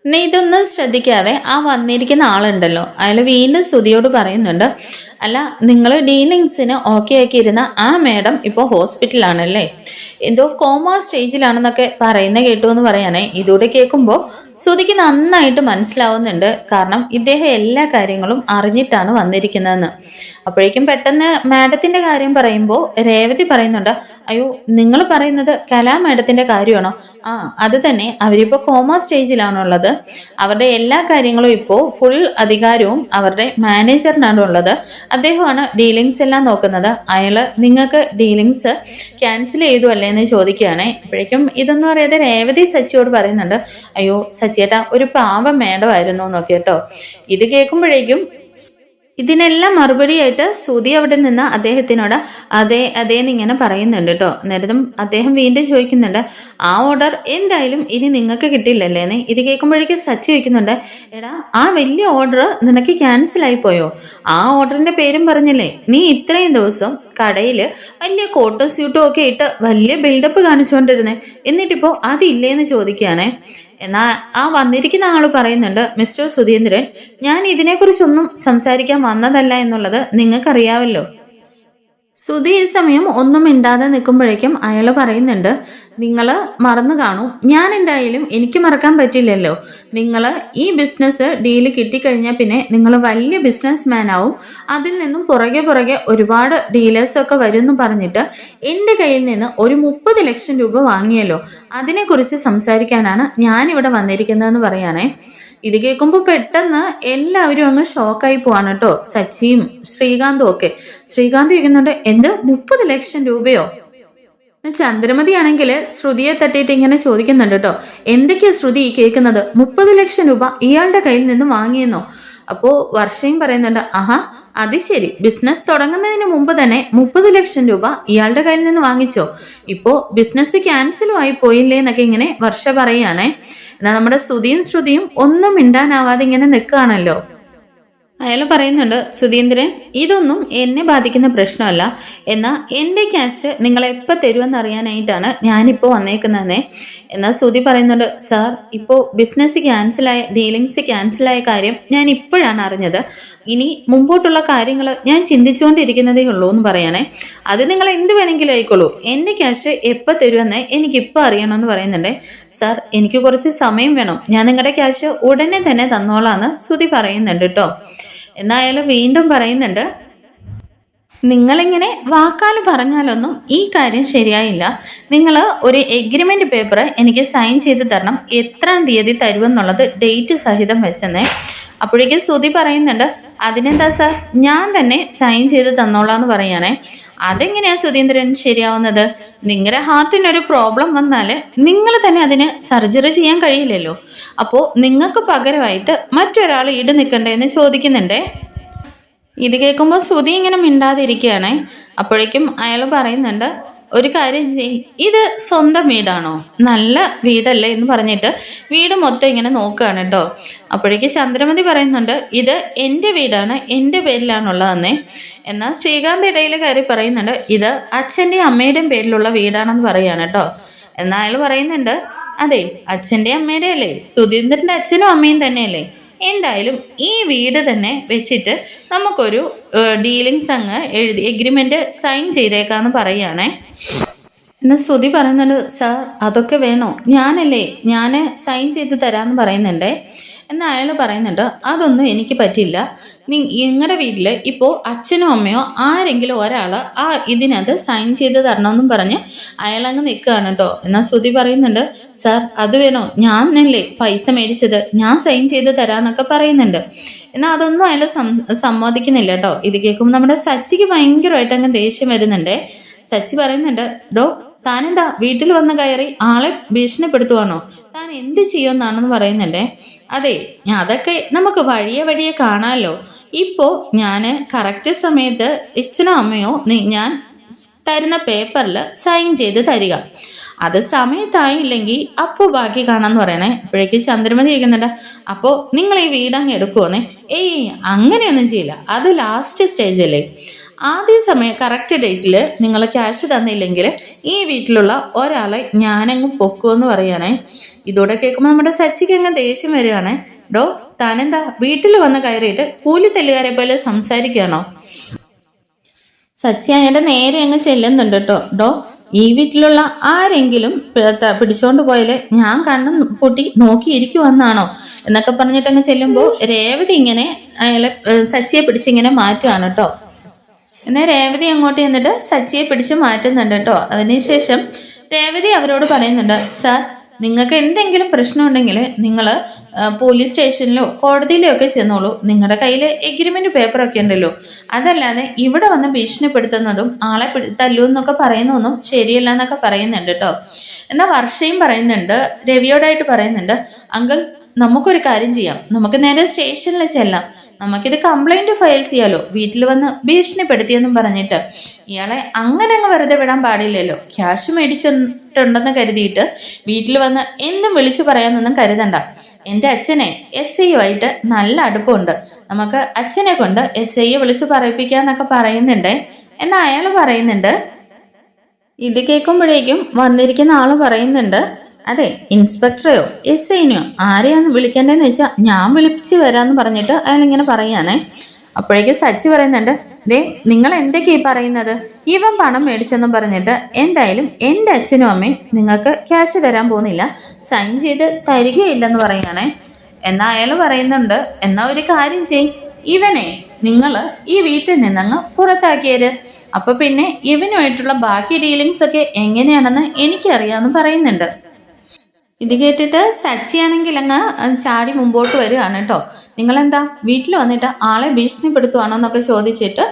നീ ഇതൊന്നും ശ്രദ്ധിക്കാതെ ആ വന്നിരിക്കുന്ന ആളുണ്ടല്ലോ അയാൾ വീണ്ടും ശ്രുതിയോട് പറയുന്നുണ്ട് അല്ല നിങ്ങൾ ഡീലിങ്സിന് ഓക്കെ ആക്കിയിരുന്ന ആ മാഡം ഇപ്പോൾ ഹോസ്പിറ്റലാണല്ലേ, എന്തോ കോമ സ്റ്റേജിലാണെന്നൊക്കെ പറയുന്ന കേട്ടു എന്ന് പറയാനേ. ഇതൂടെ കേൾക്കുമ്പോൾ ശ്രുതിക്ക് നന്നായിട്ട് മനസ്സിലാവുന്നുണ്ട്, കാരണം ഇദ്ദേഹം എല്ലാ കാര്യങ്ങളും അറിഞ്ഞിട്ടാണ് വന്നിരിക്കുന്നതെന്ന്. അപ്പോഴേക്കും പെട്ടെന്ന് മാഡത്തിന്റെ കാര്യം പറയുമ്പോൾ രേവതി പറയുന്നുണ്ട് അയ്യോ നിങ്ങൾ പറയുന്നത് കലാ മാഡത്തിന്റെ കാര്യമാണോ? ആ അത് തന്നെ, അവരിപ്പോൾ കോമ സ്റ്റേജിലാണുള്ളത്, അവരുടെ എല്ലാ കാര്യങ്ങളും ഇപ്പോൾ ഫുൾ അധികാരവും അവരുടെ മാനേജറിനാണ് ഉള്ളത്, അദ്ദേഹമാണ് ഡീലിങ്സ് എല്ലാം നോക്കുന്നത്, അയാള് നിങ്ങൾക്ക് ഡീലിങ്സ് ക്യാൻസൽ ചെയ്തു അല്ലേ എന്ന് ചോദിക്കുകയാണെ. അപ്പോഴേക്കും ഇതൊന്നും അറിയാതെ രേവതി സച്ചിയോട് പറയുന്നുണ്ട് അയ്യോ സച്ചിയേട്ടാ ഒരു പാവം മേഡമായിരുന്നു എന്നൊക്കെ കേട്ടോ. ഇത് കേൾക്കുമ്പോഴേക്കും ഇതിനെല്ലാം മറുപടിയായിട്ട് ശ്രുതി അവിടെ നിന്ന് അദ്ദേഹത്തിനോട് അതേന്ന് ഇങ്ങനെ പറയുന്നുണ്ട് കേട്ടോ. നേരത്തും അദ്ദേഹം വീണ്ടും ചോദിക്കുന്നുണ്ട് ആ ഓർഡർ എന്തായാലും ഇനി നിങ്ങൾക്ക് കിട്ടില്ലല്ലേന്ന്. ഇത് കേൾക്കുമ്പോഴേക്കും സച്ചി ചോദിക്കുന്നുണ്ട് എടാ ആ വലിയ ഓർഡർ നിനക്ക് ക്യാൻസൽ ആയി പോയോ? ആ ഓർഡറിന്റെ പേരും പറഞ്ഞല്ലേ നീ ഇത്രയും ദിവസം കടയിൽ വലിയ കോട്ടും സ്യൂട്ടും ഒക്കെ ഇട്ട് വലിയ ബിൽഡപ്പ് കാണിച്ചുകൊണ്ടിരുന്നേ, എന്നിട്ടിപ്പോ അതില്ലേന്ന് ചോദിക്കുകയാണേ. എന്നാൽ ആ വന്നിരിക്കുന്ന ആൾ പറയുന്നുണ്ട് മിസ്റ്റർ സുധീന്ദ്രൻ ഞാൻ ഇതിനെക്കുറിച്ചൊന്നും സംസാരിക്കാൻ വന്നതല്ല എന്നുള്ളത് നിങ്ങൾക്കറിയാവല്ലോ. ശ്രുതി ഈ സമയം ഒന്നും മിണ്ടാതെ നിൽക്കുമ്പോഴേക്കും അയാൾ പറയുന്നുണ്ട് നിങ്ങൾ മറന്നു കാണും, ഞാൻ എന്തായാലും എനിക്ക് മറക്കാൻ പറ്റില്ലല്ലോ, നിങ്ങൾ ഈ ബിസിനസ് ഡീല് കിട്ടിക്കഴിഞ്ഞാൽ പിന്നെ നിങ്ങൾ വലിയ ബിസിനസ് മാൻ ആവും, അതിൽ നിന്നും പുറകെ ഒരുപാട് ഡീലേഴ്സൊക്കെ വരും എന്ന് പറഞ്ഞിട്ട് എൻ്റെ കയ്യിൽ നിന്ന് ഒരു 30 ലക്ഷം രൂപ വാങ്ങിയല്ലോ, അതിനെക്കുറിച്ച് സംസാരിക്കാനാണ് ഞാനിവിടെ വന്നിരിക്കുന്നതെന്ന് പറയാനേ. ഇത് കേൾക്കുമ്പോൾ പെട്ടെന്ന് എല്ലാവരും അങ്ങ് ഷോക്കായി പോവാണ് കേട്ടോ. സച്ചിയും ശ്രീകാന്തും ഒക്കെ. ശ്രീകാന്ത് ചോദിക്കുന്നുണ്ട് എന്ത് 30 ലക്ഷം രൂപയോ? ചന്ദ്രമതി ആണെങ്കിൽ ശ്രുതിയെ തട്ടിയിട്ട് ഇങ്ങനെ ചോദിക്കുന്നുണ്ട് കേട്ടോ എന്തൊക്കെയാ ശ്രുതി കേൾക്കുന്നത്, 30 ലക്ഷം രൂപ ഇയാളുടെ കയ്യിൽ നിന്ന് വാങ്ങിയെന്നോ? അപ്പോൾ വർഷയും പറയുന്നുണ്ട് ആഹാ അത് ശരി, ബിസിനസ് തുടങ്ങുന്നതിന് മുമ്പ് തന്നെ 30 ലക്ഷം രൂപ ഇയാളുടെ കയ്യിൽ നിന്ന് വാങ്ങിച്ചോ, ഇപ്പോ ബിസിനസ് ക്യാൻസലും ആയി പോയില്ലേ എന്നൊക്കെ ഇങ്ങനെ വർഷ പറയുകയാണേ. എന്നാൽ നമ്മുടെ ശ്രുതിയും ഒന്നും മിണ്ടാനാവാതെ ഇങ്ങനെ നിൽക്കുകയാണല്ലോ. അയാൾ പറയുന്നുണ്ട് സുധീന്ദ്രൻ ഇതൊന്നും എന്നെ ബാധിക്കുന്ന പ്രശ്നമല്ല, എന്നാൽ എൻ്റെ ക്യാഷ് നിങ്ങൾ എപ്പോൾ തരുമെന്ന് അറിയാനായിട്ടാണ് ഞാനിപ്പോൾ വന്നേക്കുന്നതെന്നേ. എന്നാൽ ശ്രുതി പറയുന്നുണ്ട് സാർ ഇപ്പോൾ ബിസിനസ് ക്യാൻസലായ ഡീലിങ്സ് ക്യാൻസലായ കാര്യം ഞാൻ ഇപ്പോഴാണ് അറിഞ്ഞത്, ഇനി മുമ്പോട്ടുള്ള കാര്യങ്ങൾ ഞാൻ ചിന്തിച്ചുകൊണ്ടിരിക്കുന്നതേ ഉള്ളൂ എന്ന് പറയാനേ. അത് നിങ്ങൾ എന്ത് വേണമെങ്കിലും ആയിക്കോളൂ, എൻ്റെ ക്യാഷ് എപ്പോൾ തരുമെന്ന് എനിക്കിപ്പോൾ അറിയണമെന്ന് പറയുന്നുണ്ട്. സാർ എനിക്ക് കുറച്ച് സമയം വേണം, ഞാൻ നിങ്ങളുടെ ക്യാഷ് ഉടനെ തന്നെ തന്നോളാന്ന് ശ്രുതി പറയുന്നുണ്ട് കേട്ടോ. എന്നായാലും വീണ്ടും പറയുന്നുണ്ട് നിങ്ങളിങ്ങനെ വാക്കാൽ പറഞ്ഞാലൊന്നും ഈ കാര്യം ശരിയായില്ല, നിങ്ങൾ ഒരു എഗ്രിമെന്റ് പേപ്പർ എനിക്ക് സൈൻ ചെയ്ത് തരണം, എത്രാം തീയതി തരുമെന്നുള്ളത് ഡേറ്റ് സഹിതം വെച്ചെന്നേ. അപ്പോഴേക്കും ശ്രുതി പറയുന്നുണ്ട് അതിനെന്താ സാർ ഞാൻ തന്നെ സൈൻ ചെയ്ത് തന്നോളാന്ന് പറയാനേ. അതെങ്ങനെയാ സുധീന്ദ്രൻ ശരിയാവുന്നത്, നിങ്ങളുടെ ഹാർട്ടിനൊരു പ്രോബ്ലം വന്നാൽ നിങ്ങൾ തന്നെ അതിന് സർജറി ചെയ്യാൻ കഴിയില്ലല്ലോ, അപ്പോൾ നിങ്ങൾക്ക് പകരമായിട്ട് മറ്റൊരാൾ ഈട് നിൽക്കണ്ടേന്ന് ചോദിക്കുന്നുണ്ടേ. ഇത് കേൾക്കുമ്പോൾ ശ്രുതി ഇങ്ങനെ മിണ്ടാതിരിക്കുകയാണേ. അപ്പോഴേക്കും അയാൾ പറയുന്നുണ്ട് ഒരു കാര്യം ചെയ്യും, ഇത് സ്വന്തം വീടാണോ, നല്ല വീടല്ലേ എന്ന് പറഞ്ഞിട്ട് വീട് മൊത്തം ഇങ്ങനെ നോക്കുകയാണ് കേട്ടോ. അപ്പോഴേക്ക് ചന്ദ്രമതി പറയുന്നുണ്ട്, ഇത് എൻ്റെ വീടാണ്, എൻ്റെ പേരിലാണുള്ളതെന്നേ. എന്നാൽ ശ്രീകാന്ത് ഇടയിൽ കയറി പറയുന്നുണ്ട്, ഇത് അച്ഛൻ്റെയും അമ്മയുടെയും പേരിലുള്ള വീടാണെന്ന് പറയാണ് കേട്ടോ. എന്നാൽ അയാൾ പറയുന്നുണ്ട്, അതെ അച്ഛൻ്റെ അമ്മയുടെ അല്ലേ, സുധീന്ദ്രൻ്റെ അച്ഛനും അമ്മയും തന്നെയല്ലേ, എന്തായാലും ഈ വീട് തന്നെ വെച്ചിട്ട് നമുക്കൊരു ഡീലിങ്സ് അങ്ങ് എഴുതി എഗ്രിമെൻ്റ് സൈൻ ചെയ്തേക്കാന്ന് പറയുകയാണേ. എന്നാൽ ശ്രുതി പറയുന്നുണ്ട്, സാർ അതൊക്കെ വേണോ, ഞാൻ സൈൻ ചെയ്ത് തരാമെന്ന് പറയുന്നുണ്ടേ. എന്നാൽ അയാൾ പറയുന്നുണ്ട്, അതൊന്നും എനിക്ക് പറ്റില്ല, നിങ്ങളുടെ വീട്ടിൽ ഇപ്പോൾ അച്ഛനോ അമ്മയോ ആരെങ്കിലും ഒരാൾ ഇതിനകത്ത് സൈൻ ചെയ്ത് തരണമെന്നും പറഞ്ഞ് അയാളങ്ങ് നിൽക്കുകയാണ് കേട്ടോ. എന്നാൽ ശ്രുതി പറയുന്നുണ്ട്, സാർ അത് വേണോ, ഞാനല്ലേ പൈസ മേടിച്ചത്, ഞാൻ സൈൻ ചെയ്ത് തരാമെന്നൊക്കെ പറയുന്നുണ്ട്. എന്നാൽ അതൊന്നും അയാൾ സമ്മതിക്കുന്നില്ല കേട്ടോ. ഇത് കേൾക്കുമ്പോൾ നമ്മുടെ സച്ചിക്ക് ഭയങ്കരമായിട്ട് അങ്ങ് ദേഷ്യം വരുന്നുണ്ടേ. സച്ചി പറയുന്നുണ്ട്, ഡോ താനെന്താ വീട്ടിൽ വന്ന് കയറി ആളെ ഭീഷണിപ്പെടുത്തുവാണോ, താൻ എന്ത് ചെയ്യുമെന്നാണെന്ന് പറയുന്നുണ്ടേ. അതെ അതൊക്കെ നമുക്ക് വഴിയെ കാണാമല്ലോ, ഇപ്പോൾ ഞാൻ കറക്റ്റ് സമയത്ത് അച്ഛനോ അമ്മയോ ഞാൻ തരുന്ന പേപ്പറിൽ സൈൻ ചെയ്ത് തരിക, അത് സമയത്തായില്ലെങ്കിൽ അപ്പോൾ ബാക്കി കാണാമെന്ന് പറയണേ. അപ്പോഴേക്ക് ചന്ദ്രമതി ചോദിക്കുന്നുണ്ട്, അപ്പോൾ നിങ്ങൾ ഈ വീടങ്ങ് എടുക്കുമെന്നേ. ഏയ് അങ്ങനെയൊന്നും ചെയ്യില്ല, അത് ലാസ്റ്റ് സ്റ്റേജല്ലേ, ആദ്യ സമയം കറക്റ്റ് ഡേറ്റിൽ നിങ്ങൾ ക്യാഷ് തന്നില്ലെങ്കിൽ ഈ വീട്ടിലുള്ള ഒരാളെ ഞാനങ്ങ് പൊക്കുമെന്ന് പറയുകയാണേ. ഇതോടെ കേൾക്കുമ്പോൾ നമ്മുടെ സച്ചിക്ക് അങ്ങ് ദേഷ്യം വരികയാണേ. ഡോ താനെന്താ വീട്ടിൽ വന്ന് കയറിയിട്ട് കൂലിത്തല്ലുകാരെ പോലെ സംസാരിക്കുകയാണോ? സച്ചി അയാളുടെ നേരെ അങ്ങ് ചെല്ലുന്നുണ്ട് കേട്ടോ. ഡോ ഈ വീട്ടിലുള്ള ആരെങ്കിലും പിടിച്ചോണ്ട് പോയാല് ഞാൻ കണ്ണും പൊട്ടി നോക്കിയിരിക്കുവന്നാണോ എന്നൊക്കെ പറഞ്ഞിട്ട് അങ്ങ് ചെല്ലുമ്പോൾ രേവതി ഇങ്ങനെ അയാളെ സച്ചിയെ പിടിച്ചിങ്ങനെ മാറ്റുകയാണ് കേട്ടോ. എന്നാൽ രേവതി അങ്ങോട്ട് ചെന്നിട്ട് സച്ചിയെ പിടിച്ച് മാറ്റുന്നുണ്ട് കേട്ടോ. അതിനുശേഷം രേവതി അവരോട് പറയുന്നുണ്ട്, സാർ നിങ്ങൾക്ക് എന്തെങ്കിലും പ്രശ്നമുണ്ടെങ്കിൽ നിങ്ങൾ പോലീസ് സ്റ്റേഷനിലോ കോടതിയിലോ ഒക്കെ ചെന്നോളൂ, നിങ്ങളുടെ കയ്യിൽ എഗ്രിമെന്റ് പേപ്പറൊക്കെ ഉണ്ടല്ലോ, അതല്ലാതെ ഇവിടെ വന്ന് ഭീഷണിപ്പെടുത്തുന്നതും ആളെ തല്ലുമെന്നൊക്കെ പറയുന്നതൊന്നും ശരിയല്ല എന്നൊക്കെ പറയുന്നുണ്ട് കേട്ടോ. എന്നാൽ വർഷയും പറയുന്നുണ്ട്, രവിയോടായിട്ട് പറയുന്നുണ്ട്, അങ്കിൾ നമുക്കൊരു കാര്യം ചെയ്യാം, നമുക്ക് നേരെ സ്റ്റേഷനിൽ ചെല്ലാം, നമുക്കിത് കംപ്ലൈന്റ് ഫയൽ ചെയ്യാലോ, വീട്ടിൽ വന്ന് ഭീഷണിപ്പെടുത്തിയെന്നും പറഞ്ഞിട്ട്. ഇയാളെ അങ്ങനെ അങ്ങ് വെറുതെ വിടാൻ പാടില്ലല്ലോ, ക്യാഷ് മേടിച്ചിട്ടുണ്ടെന്ന് കരുതിയിട്ട് വീട്ടിൽ വന്ന് എന്തും വിളിച്ചു പറയാനൊന്നും കരുതണ്ട. എൻ്റെ അച്ഛനെ SI നല്ല അടുപ്പമുണ്ട്, നമുക്ക് അച്ഛനെ കൊണ്ട് SIയെ വിളിച്ചു പറയിപ്പിക്കാന്നൊക്കെ പറയുന്നുണ്ട്. എന്നാൽ അയാൾ പറയുന്നുണ്ട്, ഇത് കേൾക്കുമ്പോഴേക്കും വന്നിരിക്കുന്ന ആള് പറയുന്നുണ്ട്, അതെ ഇൻസ്പെക്ടറെയോ SIനെയോ ആരെയാന്ന് വിളിക്കേണ്ടതെന്ന് വെച്ചാൽ ഞാൻ വിളിച്ച് വരാമെന്ന് പറഞ്ഞിട്ട് അയാളിങ്ങനെ പറയാണേ. അപ്പോഴേക്കും സച്ചി പറയുന്നുണ്ട്, ദേ നിങ്ങൾ എന്തൊക്കെയാ പറയുന്നത്, ഇവൻ പണം മേടിച്ചെന്നും പറഞ്ഞിട്ട് എന്തായാലും എൻ്റെ അച്ഛനും അമ്മയും നിങ്ങൾക്ക് ക്യാഷ് തരാൻ പോകുന്നില്ല, സൈൻ ചെയ്ത് തരികയില്ലെന്ന് പറയുകയാണേ. എന്നാൽ അയാൾ പറയുന്നുണ്ട്, എന്നാൽ ഒരു കാര്യം ചെയ്യും, ഇവനെ നിങ്ങൾ ഈ വീട്ടിൽ നിന്നങ്ങ് പുറത്താക്കിയത്, അപ്പൊ പിന്നെ ഇവനുമായിട്ടുള്ള ബാക്കി ഡീലിങ്സ് ഒക്കെ എങ്ങനെയാണെന്ന് എനിക്കറിയാമെന്ന് പറയുന്നുണ്ട്. ഇത് കേട്ടിട്ട് സച്ചിയാണെങ്കിൽ അങ്ങ് ചാടി മുമ്പോട്ട് വരികയാണ് കേട്ടോ. നിങ്ങളെന്താ വീട്ടിൽ വന്നിട്ട് ആളെ ഭീഷണിപ്പെടുത്തുവാണോ എന്നൊക്കെ ചോദിച്ചിട്ട്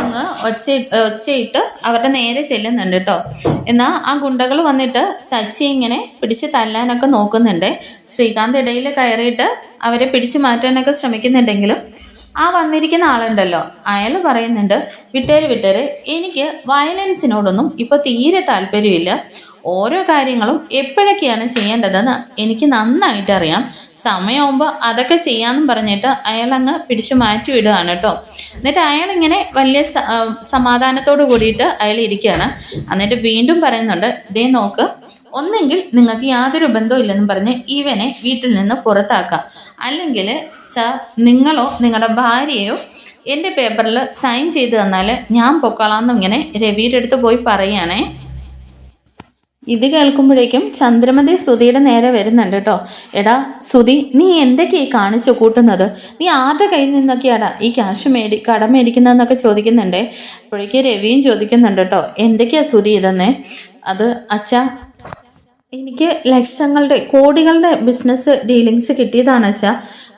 അങ്ങ് ഒച്ചയിട്ട് അവരുടെ നേരെ ചെല്ലുന്നുണ്ട് കേട്ടോ. എന്നാൽ ആ ഗുണ്ടകൾ വന്നിട്ട് സച്ചി ഇങ്ങനെ പിടിച്ച് തല്ലാനൊക്കെ നോക്കുന്നുണ്ട്. ശ്രീകാന്ത് ഇടയിൽ കയറിയിട്ട് അവരെ പിടിച്ചു മാറ്റാനൊക്കെ ശ്രമിക്കുന്നുണ്ടെങ്കിലും ആ വന്നിരിക്കുന്ന ആളുണ്ടല്ലോ അയാൾ പറയുന്നുണ്ട്, വിട്ടേര് എനിക്ക് വയലൻസിനോടൊന്നും ഇപ്പോൾ തീരെ താല്പര്യമില്ല, ഓരോ കാര്യങ്ങളും എപ്പോഴൊക്കെയാണ് ചെയ്യേണ്ടതെന്ന് എനിക്ക് നന്നായിട്ട് അറിയാം, സമയമാകുമ്പോൾ അതൊക്കെ ചെയ്യാമെന്നും പറഞ്ഞിട്ട് അയാളങ്ങ് പിടിച്ചു മാറ്റി വിടുകയാണ് കേട്ടോ. എന്നിട്ട് അയാളിങ്ങനെ വലിയ സമാധാനത്തോട് കൂടിയിട്ട് അയാൾ ഇരിക്കുകയാണ്. എന്നിട്ട് വീണ്ടും പറയുന്നുണ്ട്, ഇതേ നോക്ക്, ഒന്നെങ്കിൽ നിങ്ങൾക്ക് യാതൊരു ബന്ധവും ഇല്ലെന്ന് പറഞ്ഞ് ഇവനെ വീട്ടിൽ നിന്ന് പുറത്താക്കാം, അല്ലെങ്കിൽ നിങ്ങളോ നിങ്ങളുടെ ഭാര്യയോ എൻ്റെ പേപ്പറിൽ സൈൻ ചെയ്ത് തന്നാൽ ഞാൻ പൊക്കളാമെന്നും ഇങ്ങനെ രവിയുടെ അടുത്ത് പോയി പറയുകയാണേ. ഇത് കേൾക്കുമ്പോഴേക്കും ചന്ദ്രമതി ശ്രുതിയുടെ നേരെ വരുന്നുണ്ട് കേട്ടോ. എടാ ശ്രുതി, നീ എന്തൊക്കെയാ കാണിച്ചു കൂട്ടുന്നത്, നീ ആരുടെ കയ്യിൽ നിന്നൊക്കെയാടാ ഈ ക്യാഷ് കടം മേടിക്കുന്നതെന്നൊക്കെ ചോദിക്കുന്നുണ്ടേ. അപ്പോഴേക്കും രവിയും ചോദിക്കുന്നുണ്ട് കേട്ടോ, എന്തൊക്കെയാ ശ്രുതി ഇതെന്നേ. അത് അച്ഛാ, എനിക്ക് ലക്ഷങ്ങളുടെ കോടികളുടെ ബിസിനസ് ഡീലിങ്സ് കിട്ടിയതാണ് അച്ഛാ,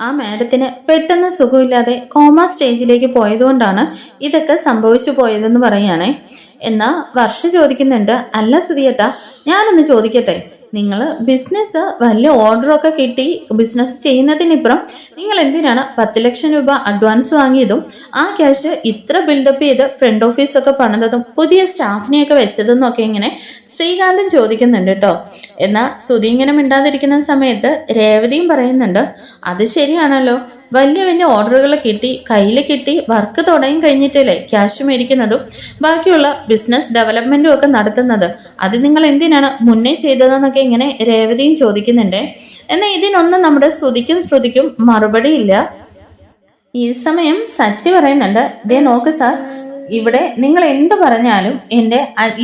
ആ മാഡത്തിന് പെട്ടെന്ന് സുഖമില്ലാതെ കോമ സ്റ്റേജിലേക്ക് പോയതുകൊണ്ടാണ് ഇതൊക്കെ സംഭവിച്ചു പോയതെന്ന് പറയുകയാണേ. എന്നാ വർഷ ചോദിക്കുന്നുണ്ട്, അല്ല സുധിയേട്ടാ, ഞാനൊന്ന് ചോദിക്കട്ടെ, നിങ്ങൾ ബിസിനസ് വലിയ ഓർഡറൊക്കെ കിട്ടി ബിസിനസ് ചെയ്യുന്നതിനിപ്പുറം നിങ്ങൾ എന്തിനാണ് 10 ലക്ഷം രൂപ അഡ്വാൻസ് വാങ്ങിയതും ആ ക്യാഷ് ഇത്ര ബിൽഡപ്പ് ചെയ്ത് ഫ്രണ്ട് ഓഫീസൊക്കെ പണിതതും പുതിയ സ്റ്റാഫിനെയൊക്കെ വെച്ചതെന്നൊക്കെ ഇങ്ങനെ ശ്രീകാന്തും ചോദിക്കുന്നുണ്ട് കേട്ടോ. എന്നാൽ സുധി ഇങ്ങനെ മിണ്ടാതിരിക്കുന്ന സമയത്ത് രേവതിയും പറയുന്നുണ്ട്, അത് ശരിയാണല്ലോ, വലിയ വലിയ ഓർഡറുകൾ കയ്യിൽ കിട്ടി വർക്ക് തുടങ്ങി കഴിഞ്ഞിട്ടല്ലേ ക്യാഷ് മേടിക്കുന്നതും ബാക്കിയുള്ള ബിസിനസ് ഡെവലപ്മെന്റും ഒക്കെ നടത്തുന്നത്. അത് നിങ്ങൾ എന്തിനാണ് മുന്നേ ചെയ്തതെന്നൊക്കെ ഇങ്ങനെ രേവതിയും ചോദിക്കുന്നുണ്ട്. എന്നാൽ ഇതിനൊന്നും നമ്മുടെ ശ്രുതിക്കും മറുപടി ഇല്ല. ഈ സമയം സച്ചി പറയുന്നുണ്ട്, ദേ നോക്ക് സാർ, ഇവിടെ നിങ്ങൾ എന്ത് പറഞ്ഞാലും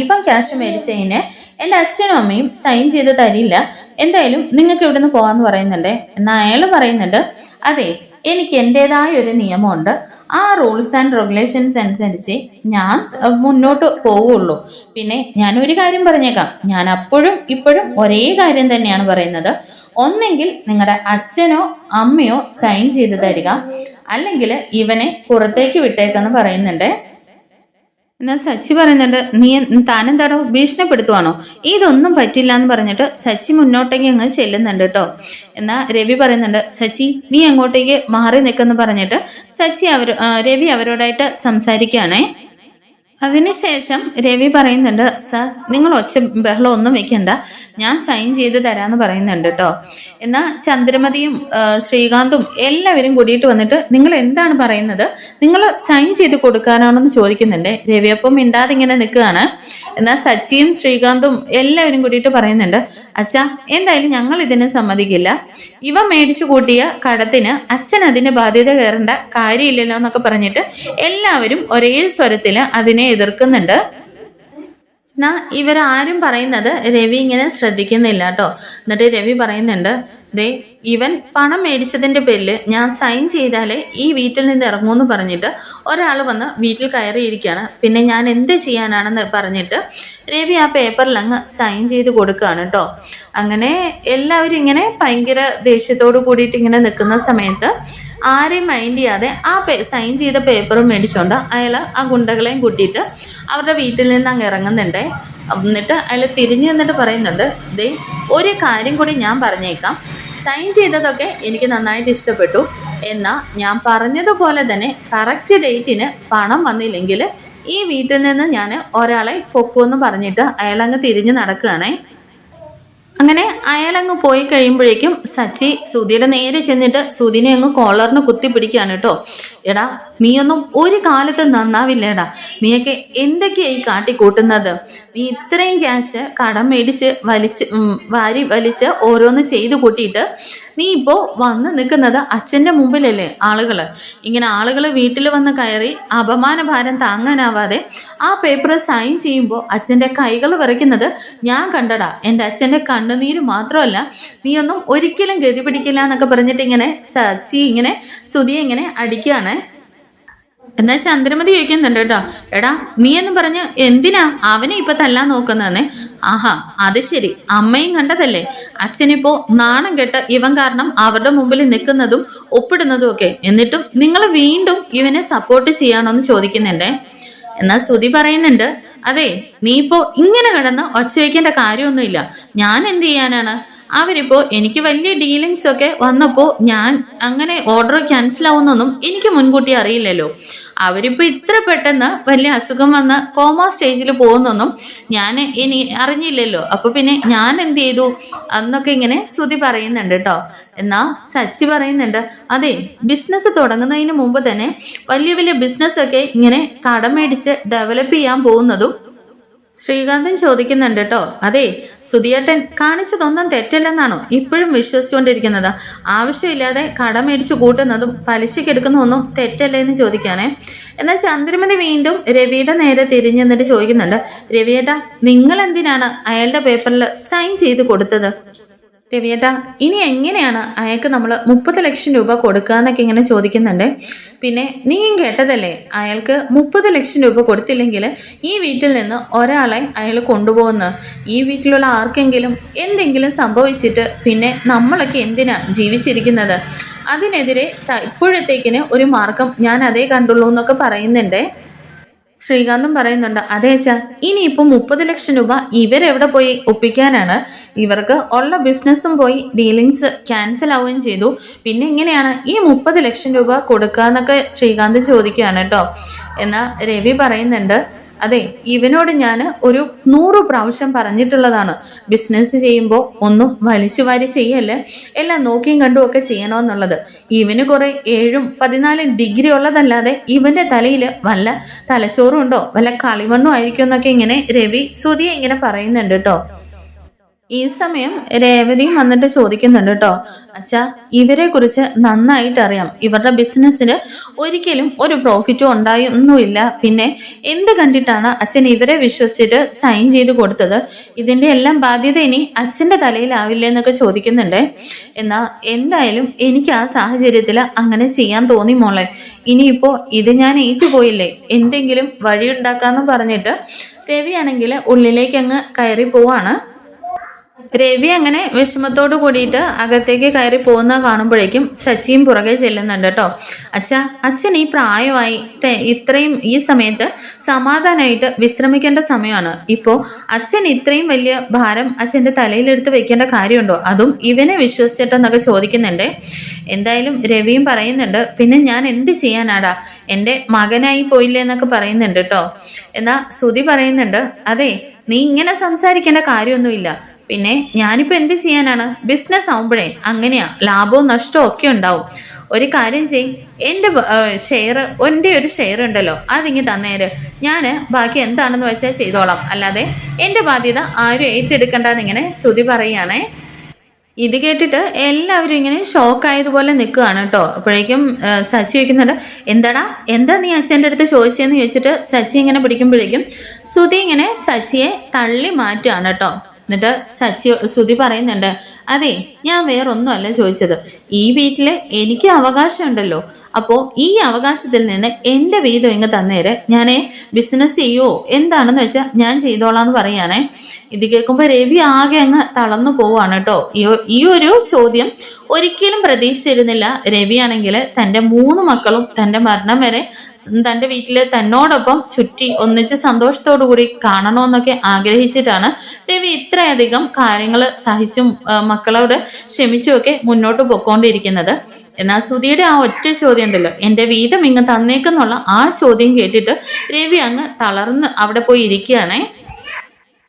ഇവൻ ക്യാഷ് മേടിച്ചതിന് എൻ്റെ അച്ഛനും അമ്മയും സൈൻ ചെയ്ത് തരില്ല, എന്തായാലും നിങ്ങൾക്ക് ഇവിടുന്ന് പോകാമെന്ന് പറയുന്നുണ്ട്. എന്നാൽ അയാൾ പറയുന്നുണ്ട്, അതെ, എനിക്ക് എൻ്റെതായ ഒരു നിയമമുണ്ട്, ആ റൂൾസ് ആൻഡ് റെഗുലേഷൻസ് അനുസരിച്ച് ഞാൻ മുന്നോട്ട് പോവുള്ളൂ. പിന്നെ ഞാനൊരു കാര്യം പറഞ്ഞേക്കാം, ഞാൻ അപ്പോഴും ഇപ്പോഴും ഒരേ കാര്യം തന്നെയാണ് പറയുന്നത്. ഒന്നെങ്കിൽ നിങ്ങളുടെ അച്ഛനോ അമ്മയോ സൈൻ ചെയ്ത് തരിക, അല്ലെങ്കിൽ ഇവനെ പുറത്തേക്ക് വിട്ടേക്കെന്ന് പറയുന്നുണ്ട്. എന്നാൽ സച്ചി പറയുന്നുണ്ട്, താനെന്താണോ ഭീഷണിപ്പെടുത്തുവാണോ, ഇതൊന്നും പറ്റില്ല എന്ന് പറഞ്ഞിട്ട് സച്ചി മുന്നോട്ടേക്ക് അങ്ങ് ചെല്ലുന്നുണ്ട് കേട്ടോ. എന്നാൽ രവി പറയുന്നുണ്ട്, സച്ചി നീ അങ്ങോട്ടേക്ക് മാറി നിൽക്കെന്ന് പറഞ്ഞിട്ട് രവി അവരോടായിട്ട് സംസാരിക്കുകയാണേ. അതിനുശേഷം രവി പറയുന്നുണ്ട്, സാർ നിങ്ങൾ ഒച്ച ബഹളം ഒന്നും വെക്കണ്ട, ഞാൻ സൈൻ ചെയ്ത് തരാമെന്ന് പറയുന്നുണ്ട് കേട്ടോ. എന്നാൽ ചന്ദ്രമതിയും ശ്രീകാന്തും എല്ലാവരും കൂടിയിട്ട് വന്നിട്ട്, നിങ്ങൾ എന്താണ് പറയുന്നത്, നിങ്ങൾ സൈൻ ചെയ്ത് കൊടുക്കാനാണെന്ന് ചോദിക്കുന്നുണ്ട്. രവി അപ്പം മിണ്ടാതെ ഇങ്ങനെ നിൽക്കുകയാണ്. എന്നാൽ സച്ചിയും ശ്രീകാന്തും എല്ലാവരും കൂടിയിട്ട് പറയുന്നുണ്ട്, അച്ഛാ, എന്തായാലും ഞങ്ങൾ ഇതിന് സമ്മതിക്കില്ല, ഇവ മേടിച്ചു കൂട്ടിയ കടത്തിന് അച്ഛൻ അതിന്റെ ബാധ്യത കയറേണ്ട കാര്യമില്ലല്ലോ എന്നൊക്കെ പറഞ്ഞിട്ട് എല്ലാവരും ഒരേ സ്വരത്തിൽ അതിനെ എതിർക്കുന്നുണ്ട്. എന്നാ ഇവരാരും പറയുന്നത് രവി ഇങ്ങനെ ശ്രദ്ധിക്കുന്നില്ല കേട്ടോ. എന്നിട്ട് രവി പറയുന്നുണ്ട്, ദേ ഇവൻ പണം മേടിച്ചതിന്റെ പേരിൽ ഞാൻ സൈൻ ചെയ്താലേ ഈ വീട്ടിൽ നിന്ന് ഇറങ്ങുമെന്ന് പറഞ്ഞിട്ട് ഒരാൾ വന്ന് വീട്ടിൽ കയറിയിരിക്കുകയാണ്. പിന്നെ ഞാൻ എന്ത് ചെയ്യാനാണെന്ന് പറഞ്ഞിട്ട് രവി ആ പേപ്പറിൽ അങ്ങ് സൈൻ ചെയ്ത് കൊടുക്കുകയാണ് കേട്ടോ. അങ്ങനെ എല്ലാവരും ഇങ്ങനെ ഭയങ്കര ദേഷ്യത്തോട് കൂടിയിട്ട് ഇങ്ങനെ നിൽക്കുന്ന സമയത്ത് ആരെയും മൈൻഡ് ചെയ്യാതെ ആ സൈൻ ചെയ്ത പേപ്പറും മേടിച്ചോണ്ട് അയാൾ ആ ഗുണ്ടകളെയും കൂട്ടിയിട്ട് അവരുടെ വീട്ടിൽ നിന്ന് അങ്ങ് ഇറങ്ങുന്നുണ്ട്. എന്നിട്ട് അയാൾ തിരിഞ്ഞു നിന്നിട്ട് പറയുന്നുണ്ട്, ദേ ഒരു കാര്യം കൂടി ഞാൻ പറഞ്ഞേക്കാം, സൈൻ ചെയ്തതൊക്കെ എനിക്ക് നന്നായിട്ട് ഇഷ്ടപ്പെട്ടു, എന്നാൽ ഞാൻ പറഞ്ഞതുപോലെ തന്നെ കറക്റ്റ് ഡേറ്റിന് പണം വന്നില്ലെങ്കിൽ ഈ വീട്ടിൽ നിന്ന് ഞാൻ ഒരാളെ പൊക്കുമെന്ന് പറഞ്ഞിട്ട് അയാളങ്ങ് തിരിഞ്ഞ് നടക്കുകയാണേ. അങ്ങനെ അയാളങ്ങ് പോയി കഴിയുമ്പോഴേക്കും സച്ചി സുധിയുടെ നേരെ ചെന്നിട്ട് സുധിനെ അങ്ങ് കോളറിന് കുത്തിപ്പിടിക്കുകയാണ് കേട്ടോ. എടാ, നീയൊന്നും ഒരു കാലത്ത് നന്നാവില്ലേടാ, നീയൊക്കെ എന്തൊക്കെയായി കാട്ടിക്കൂട്ടുന്നത്, നീ ഇത്രയും ക്യാഷ് കടം മേടിച്ച് വാരി വലിച്ച് ഓരോന്ന് ചെയ്തു കൂട്ടിയിട്ട് നീ ഇപ്പോൾ വന്ന് നിൽക്കുന്നത് അച്ഛൻ്റെ മുമ്പിലല്ലേ. ഇങ്ങനെ ആളുകൾ വീട്ടിൽ വന്ന് കയറി അപമാന ഭാരം താങ്ങാനാവാതെ ആ പേപ്പർ സൈൻ ചെയ്യുമ്പോൾ അച്ഛൻ്റെ കൈകൾ വിറയ്ക്കുന്നത് ഞാൻ കണ്ടടാ. എൻ്റെ അച്ഛൻ്റെ കണ്ണുനീര് മാത്രമല്ല, നീയൊന്നും ഒരിക്കലും ഗതി പിടിക്കില്ല എന്നൊക്കെ പറഞ്ഞിട്ട് ഇങ്ങനെ സച്ചി ഇങ്ങനെ സുധിയെ ഇങ്ങനെ അടിക്കുകയാണ്. എന്നാൽ ചന്ദ്രമതി ചോദിക്കുന്നുണ്ട് കേട്ടോ, എടാ നീ എന്ന് പറഞ്ഞ് എന്തിനാ അവനെ ഇപ്പൊ തല്ലാൻ നോക്കുന്നതെന്നേ. ആഹാ, അത് ശരി, അമ്മയും കണ്ടതല്ലേ അച്ഛനിപ്പോ നാണം കെട്ട് ഇവൻ കാരണം അവരുടെ മുമ്പിൽ നിൽക്കുന്നതും ഒപ്പിടുന്നതും ഒക്കെ, എന്നിട്ടും നിങ്ങൾ വീണ്ടും ഇവനെ സപ്പോർട്ട് ചെയ്യാണോന്ന് ചോദിക്കുന്നുണ്ടേ. എന്നാൽ സുധി പറയുന്നുണ്ട്, അതെ, നീ ഇപ്പോ ഇങ്ങനെ കിടന്ന് ഒച്ച വയ്ക്കേണ്ട കാര്യമൊന്നുമില്ല, ഞാൻ എന്ത് ചെയ്യാനാണ്, അവരിപ്പോ എനിക്ക് വലിയ ഡീലിങ്സ് ഒക്കെ വന്നപ്പോ ഞാൻ അങ്ങനെ ഓർഡർ ക്യാൻസൽ ആവുന്നൊന്നും എനിക്ക് മുൻകൂട്ടി അറിയില്ലല്ലോ. അവരിപ്പോ ഇത്ര പെട്ടെന്ന് വലിയ അസുഖം വന്ന് കോമ സ്റ്റേജിൽ പോകുന്നൊന്നും ഞാൻ ഇനി അറിഞ്ഞില്ലല്ലോ. അപ്പൊ പിന്നെ ഞാൻ എന്ത് ചെയ്തു എന്നൊക്കെ ഇങ്ങനെ ശ്രുതി പറയുന്നുണ്ട് കേട്ടോ. എന്നാ സച്ചി പറയുന്നുണ്ട്, അതെ, ബിസിനസ് തുടങ്ങുന്നതിന് മുമ്പ് തന്നെ വലിയ വലിയ ബിസിനസ് ഒക്കെ ഇങ്ങനെ കടം മേടിച്ച് ഡെവലപ്പ് ചെയ്യാൻ പോകുന്നതും ശ്രീകാന്തൻ ചോദിക്കുന്നുണ്ട് കേട്ടോ. അതെ, സുധിയേട്ടൻ കാണിച്ചതൊന്നും തെറ്റല്ലെന്നാണോ ഇപ്പോഴും വിശ്വസിച്ചുകൊണ്ടിരിക്കുന്നത്? ആവശ്യമില്ലാതെ കടം മേടിച്ചു കൂട്ടുന്നതും പലിശക്കെടുക്കുന്നതൊന്നും തെറ്റല്ലേ എന്ന് ചോദിക്കാനേ. എന്നാൽ ചന്ദ്രമതി വീണ്ടും രവിയുടെ നേരെ തിരിഞ്ഞു നിന്നിട്ട് ചോദിക്കുന്നുണ്ട്, രവിയേട്ടാ, നിങ്ങൾ എന്തിനാണ് അയാളുടെ പേപ്പറിൽ സൈൻ ചെയ്ത് കൊടുത്തത്? രവിയേട്ടാ, ഇനി എങ്ങനെയാണ് അയാൾക്ക് നമ്മൾ 30 ലക്ഷം രൂപ കൊടുക്കുക എന്നൊക്കെ ഇങ്ങനെ ചോദിക്കുന്നുണ്ട്. പിന്നെ നീയും കേട്ടതല്ലേ, അയാൾക്ക് 30 ലക്ഷം രൂപ കൊടുത്തില്ലെങ്കിൽ ഈ വീട്ടിൽ നിന്ന് ഒരാളെ അയാൾ കൊണ്ടുപോകുന്നു. ഈ വീട്ടിലുള്ള ആർക്കെങ്കിലും എന്തെങ്കിലും സംഭവിച്ചിട്ട് പിന്നെ നമ്മളൊക്കെ എന്തിനാ ജീവിച്ചിരിക്കുന്നത്? അതിനെതിരെ ഇപ്പോഴത്തേക്കിന് ഒരു മാർഗം ഞാൻ അതേ കണ്ടുള്ളൂ എന്നൊക്കെ പറയുന്നുണ്ട്. ശ്രീകാന്തും പറയുന്നുണ്ട്, അതെ അച്ഛാ, ഇനിയിപ്പോ 30 ലക്ഷം രൂപ ഇവരെവിടെ പോയി ഒപ്പിക്കാനാണ്? ഇവർക്ക് ഉള്ള ബിസിനസ്സും പോയി, ഡീലിങ്സ് ക്യാൻസൽ ആവുകയും ചെയ്തു. പിന്നെ എങ്ങനെയാണ് ഈ 30 ലക്ഷം രൂപ കൊടുക്കാന്നൊക്കെ ശ്രീകാന്ത് ചോദിക്കുകയാണ് കേട്ടോ. എന്നാൽ രവി പറയുന്നുണ്ട്, അതെ, ഇവനോട് ഞാൻ ഒരു 100 പ്രാവശ്യം പറഞ്ഞിട്ടുള്ളതാണ്, ബിസിനസ് ചെയ്യുമ്പോൾ ഒന്നും വലിച്ചു വാരി ചെയ്യല്ലേ, എല്ലാം നോക്കിയും കണ്ടും ഒക്കെ ചെയ്യണമെന്നുള്ളത്. ഇവന് കുറെ 7-14 ഡിഗ്രി ഉള്ളതല്ലാതെ ഇവന്റെ തലയിൽ വല്ല തലച്ചോറും ഉണ്ടോ, വല്ല കളിമണ്ണും ആയിരിക്കും എന്നൊക്കെ ഇങ്ങനെ രവി ശ്രുതിയെ ഇങ്ങനെ പറയുന്നുണ്ട് കേട്ടോ. ഈ സമയം രേവതിയും വന്നിട്ട് ചോദിക്കുന്നുണ്ട് കേട്ടോ, അച്ഛാ, ഇവരെ കുറിച്ച് നന്നായിട്ട് അറിയാം, ഇവരുടെ ബിസിനസ്സിന് ഒരിക്കലും ഒരു പ്രോഫിറ്റും ഉണ്ടായൊന്നുമില്ല, പിന്നെ എന്ത് കണ്ടിട്ടാണ് അച്ഛൻ ഇവരെ വിശ്വസിച്ചിട്ട് സൈൻ ചെയ്ത് കൊടുത്തത്? ഇതിന്റെ എല്ലാം ബാധ്യത ഇനി അച്ഛന്റെ തലയിലാവില്ലേ എന്നൊക്കെ ചോദിക്കുന്നുണ്ട്. എന്നാ എന്തായാലും എനിക്ക് ആ സാഹചര്യത്തിൽ അങ്ങനെ ചെയ്യാൻ തോന്നി മോളെ. ഇനിയിപ്പോ ഇത് ഞാൻ ഏറ്റുപോയില്ലേ, എന്തെങ്കിലും വഴിയുണ്ടാക്കാന്ന് പറഞ്ഞിട്ട് രവിയാണെങ്കിൽ ഉള്ളിലേക്ക് അങ്ങ് കയറി പോവാണ്. രവി അങ്ങനെ വിഷമത്തോട് കൂടിയിട്ട് അകത്തേക്ക് കയറി പോകുന്ന കാണുമ്പോഴേക്കും സച്ചിയും പുറകെ ചെല്ലുന്നുണ്ട് കേട്ടോ. അച്ഛൻ ഈ പ്രായമായി ഇത്രയും ഈ സമയത്ത് സമാധാനമായിട്ട് വിശ്രമിക്കേണ്ട സമയമാണ്. ഇപ്പോൾ അച്ഛൻ ഇത്രയും വലിയ ഭാരം അച്ഛൻ്റെ തലയിലെടുത്ത് വെക്കേണ്ട കാര്യമുണ്ടോ, അതും ഇവനെ വിശ്വസിച്ചിട്ടെന്നൊക്കെ ചോദിക്കുന്നുണ്ട്. എന്തായാലും രവിയും പറയുന്നുണ്ട്, പിന്നെ ഞാൻ എന്ത് ചെയ്യാനാടാ, എൻ്റെ മകനായി പോയില്ലേ എന്നൊക്കെ പറയുന്നുണ്ട് കേട്ടോ. എന്നാ ശ്രുതി പറയുന്നുണ്ട്, അതെ, നീ ഇങ്ങനെ സംസാരിക്കേണ്ട കാര്യമൊന്നുമില്ല, പിന്നെ ഞാനിപ്പോൾ എന്ത് ചെയ്യാനാണ്, ബിസിനസ് ആവുമ്പോഴേ അങ്ങനെയാ, ലാഭവും നഷ്ടവും ഒക്കെ ഉണ്ടാവും. ഒരു കാര്യം ചെയ്, എൻ്റെ ഒരു ഷെയർ ഉണ്ടല്ലോ, അതിങ്ങി തന്നേര്, ഞാൻ ബാക്കി എന്താണെന്ന് വെച്ചാൽ ചെയ്തോളാം, അല്ലാതെ എൻ്റെ ബാധ്യത ആരും ഏറ്റെടുക്കണ്ടെന്നിങ്ങനെ ശ്രുതി പറയുകയാണേ. ഇത് കേട്ടിട്ട് എല്ലാവരും ഇങ്ങനെ ഷോക്കായതുപോലെ നിൽക്കുകയാണ് കേട്ടോ. അപ്പോഴേക്കും സച്ചി ചോദിക്കുന്നുണ്ട്, എന്താ നീ അച്ഛൻ്റെ അടുത്ത് ചോദിച്ചതെന്ന് ചോദിച്ചിട്ട് സച്ചി ഇങ്ങനെ പിടിക്കുമ്പോഴേക്കും ശ്രുതി ഇങ്ങനെ സച്ചിയെ തള്ളി മാറ്റുകയാണ് കേട്ടോ. എന്നിട്ട് ശ്രുതി പറയുന്നുണ്ട്, അതെ, ഞാൻ വേറൊന്നുമല്ല ചോദിച്ചത്, ഈ വീട്ടിൽ എനിക്ക് അവകാശമുണ്ടല്ലോ, അപ്പോൾ ഈ അവകാശത്തിൽ നിന്ന് എൻ്റെ വീതം ഇങ്ങ് തന്നേര്, ഞാൻ ബിസിനസ് ചെയ്യുമോ എന്താണെന്ന് വെച്ചാൽ ഞാൻ ചെയ്തോളാന്ന് പറയുകയാണേ. ഇത് കേൾക്കുമ്പോൾ രവി ആകെ അങ്ങ് തളർന്നു പോവാണ് കേട്ടോ. ഈ ഒരു ചോദ്യം ഒരിക്കലും പ്രതീക്ഷിച്ചിരുന്നില്ല. രവിയാണെങ്കിൽ തൻ്റെ 3 മക്കളും തൻ്റെ മരണം വരെ തൻ്റെ വീട്ടിൽ തന്നോടൊപ്പം ചുറ്റി ഒന്നിച്ച് സന്തോഷത്തോടു കൂടി കാണണമെന്നൊക്കെ ആഗ്രഹിച്ചിട്ടാണ് രവി ഇത്രയധികം കാര്യങ്ങൾ സഹിച്ചും മക്കളോട് ക്ഷമിച്ചുമൊക്കെ മുന്നോട്ട് പോയിക്കൊണ്ടിരിക്കുന്നത്. എന്നാൽ ശ്രുതിയുടെ ആ ഒറ്റ ചോദ്യം ഉണ്ടല്ലോ, എൻ്റെ വീതം ഇങ്ങ് തന്നേക്കെന്നുള്ള ആ ചോദ്യം കേട്ടിട്ട് രവി അങ്ങ് തളർന്ന് അവിടെ പോയി ഇരിക്കുകയാണേ.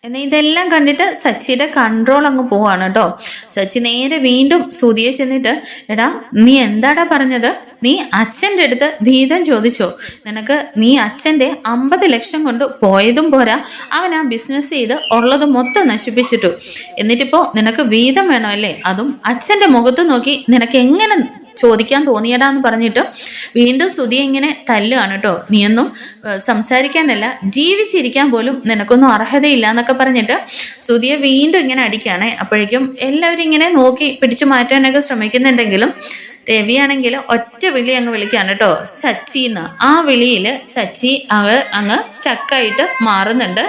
എന്നാൽ ഇതെല്ലാം കണ്ടിട്ട് സച്ചിയുടെ കൺട്രോൾ അങ്ങ് പോവാണ് കേട്ടോ. സച്ചി നേരെ വീണ്ടും ശ്രുതിയെ ചെന്നിട്ട്, എടാ, നീ എന്താടാ പറഞ്ഞത്, നീ അച്ഛൻ്റെ അടുത്ത് വീതം ചോദിച്ചോ? നീ അച്ഛൻ്റെ 50 ലക്ഷം കൊണ്ട് പോയതും പോരാ, അവൻ ആ ബിസിനസ് ചെയ്ത് ഉള്ളത് മൊത്തം നശിപ്പിച്ചിട്ടു. എന്നിട്ടിപ്പോൾ നിനക്ക് വീതം വേണമല്ലേ, അതും അച്ഛൻ്റെ മുഖത്ത് നോക്കി നിനക്ക് എങ്ങനെ ചോദിക്കാൻ തോന്നിയടാന്ന് പറഞ്ഞിട്ട് വീണ്ടും ശ്രുതിയെ ഇങ്ങനെ തല്ലുകയാണ് കേട്ടോ. നീയൊന്നും സംസാരിക്കാനല്ല, ജീവിച്ചിരിക്കാൻ പോലും നിനക്കൊന്നും അർഹതയില്ല എന്നൊക്കെ പറഞ്ഞിട്ട് ശ്രുതിയെ വീണ്ടും ഇങ്ങനെ അടിക്കുകയാണ്. അപ്പോഴേക്കും എല്ലാവരും ഇങ്ങനെ നോക്കി പിടിച്ചു മാറ്റാനൊക്കെ ശ്രമിക്കുന്നുണ്ടെങ്കിലും രവിയാണെങ്കിൽ ഒറ്റ വിളി അങ്ങ് വിളിക്കുകയാണ് കേട്ടോ, സച്ചിന്ന്. ആ വിളിയിൽ സച്ചി അങ്ങ് സ്റ്റക്കായിട്ട് മാറുന്നുണ്ട്.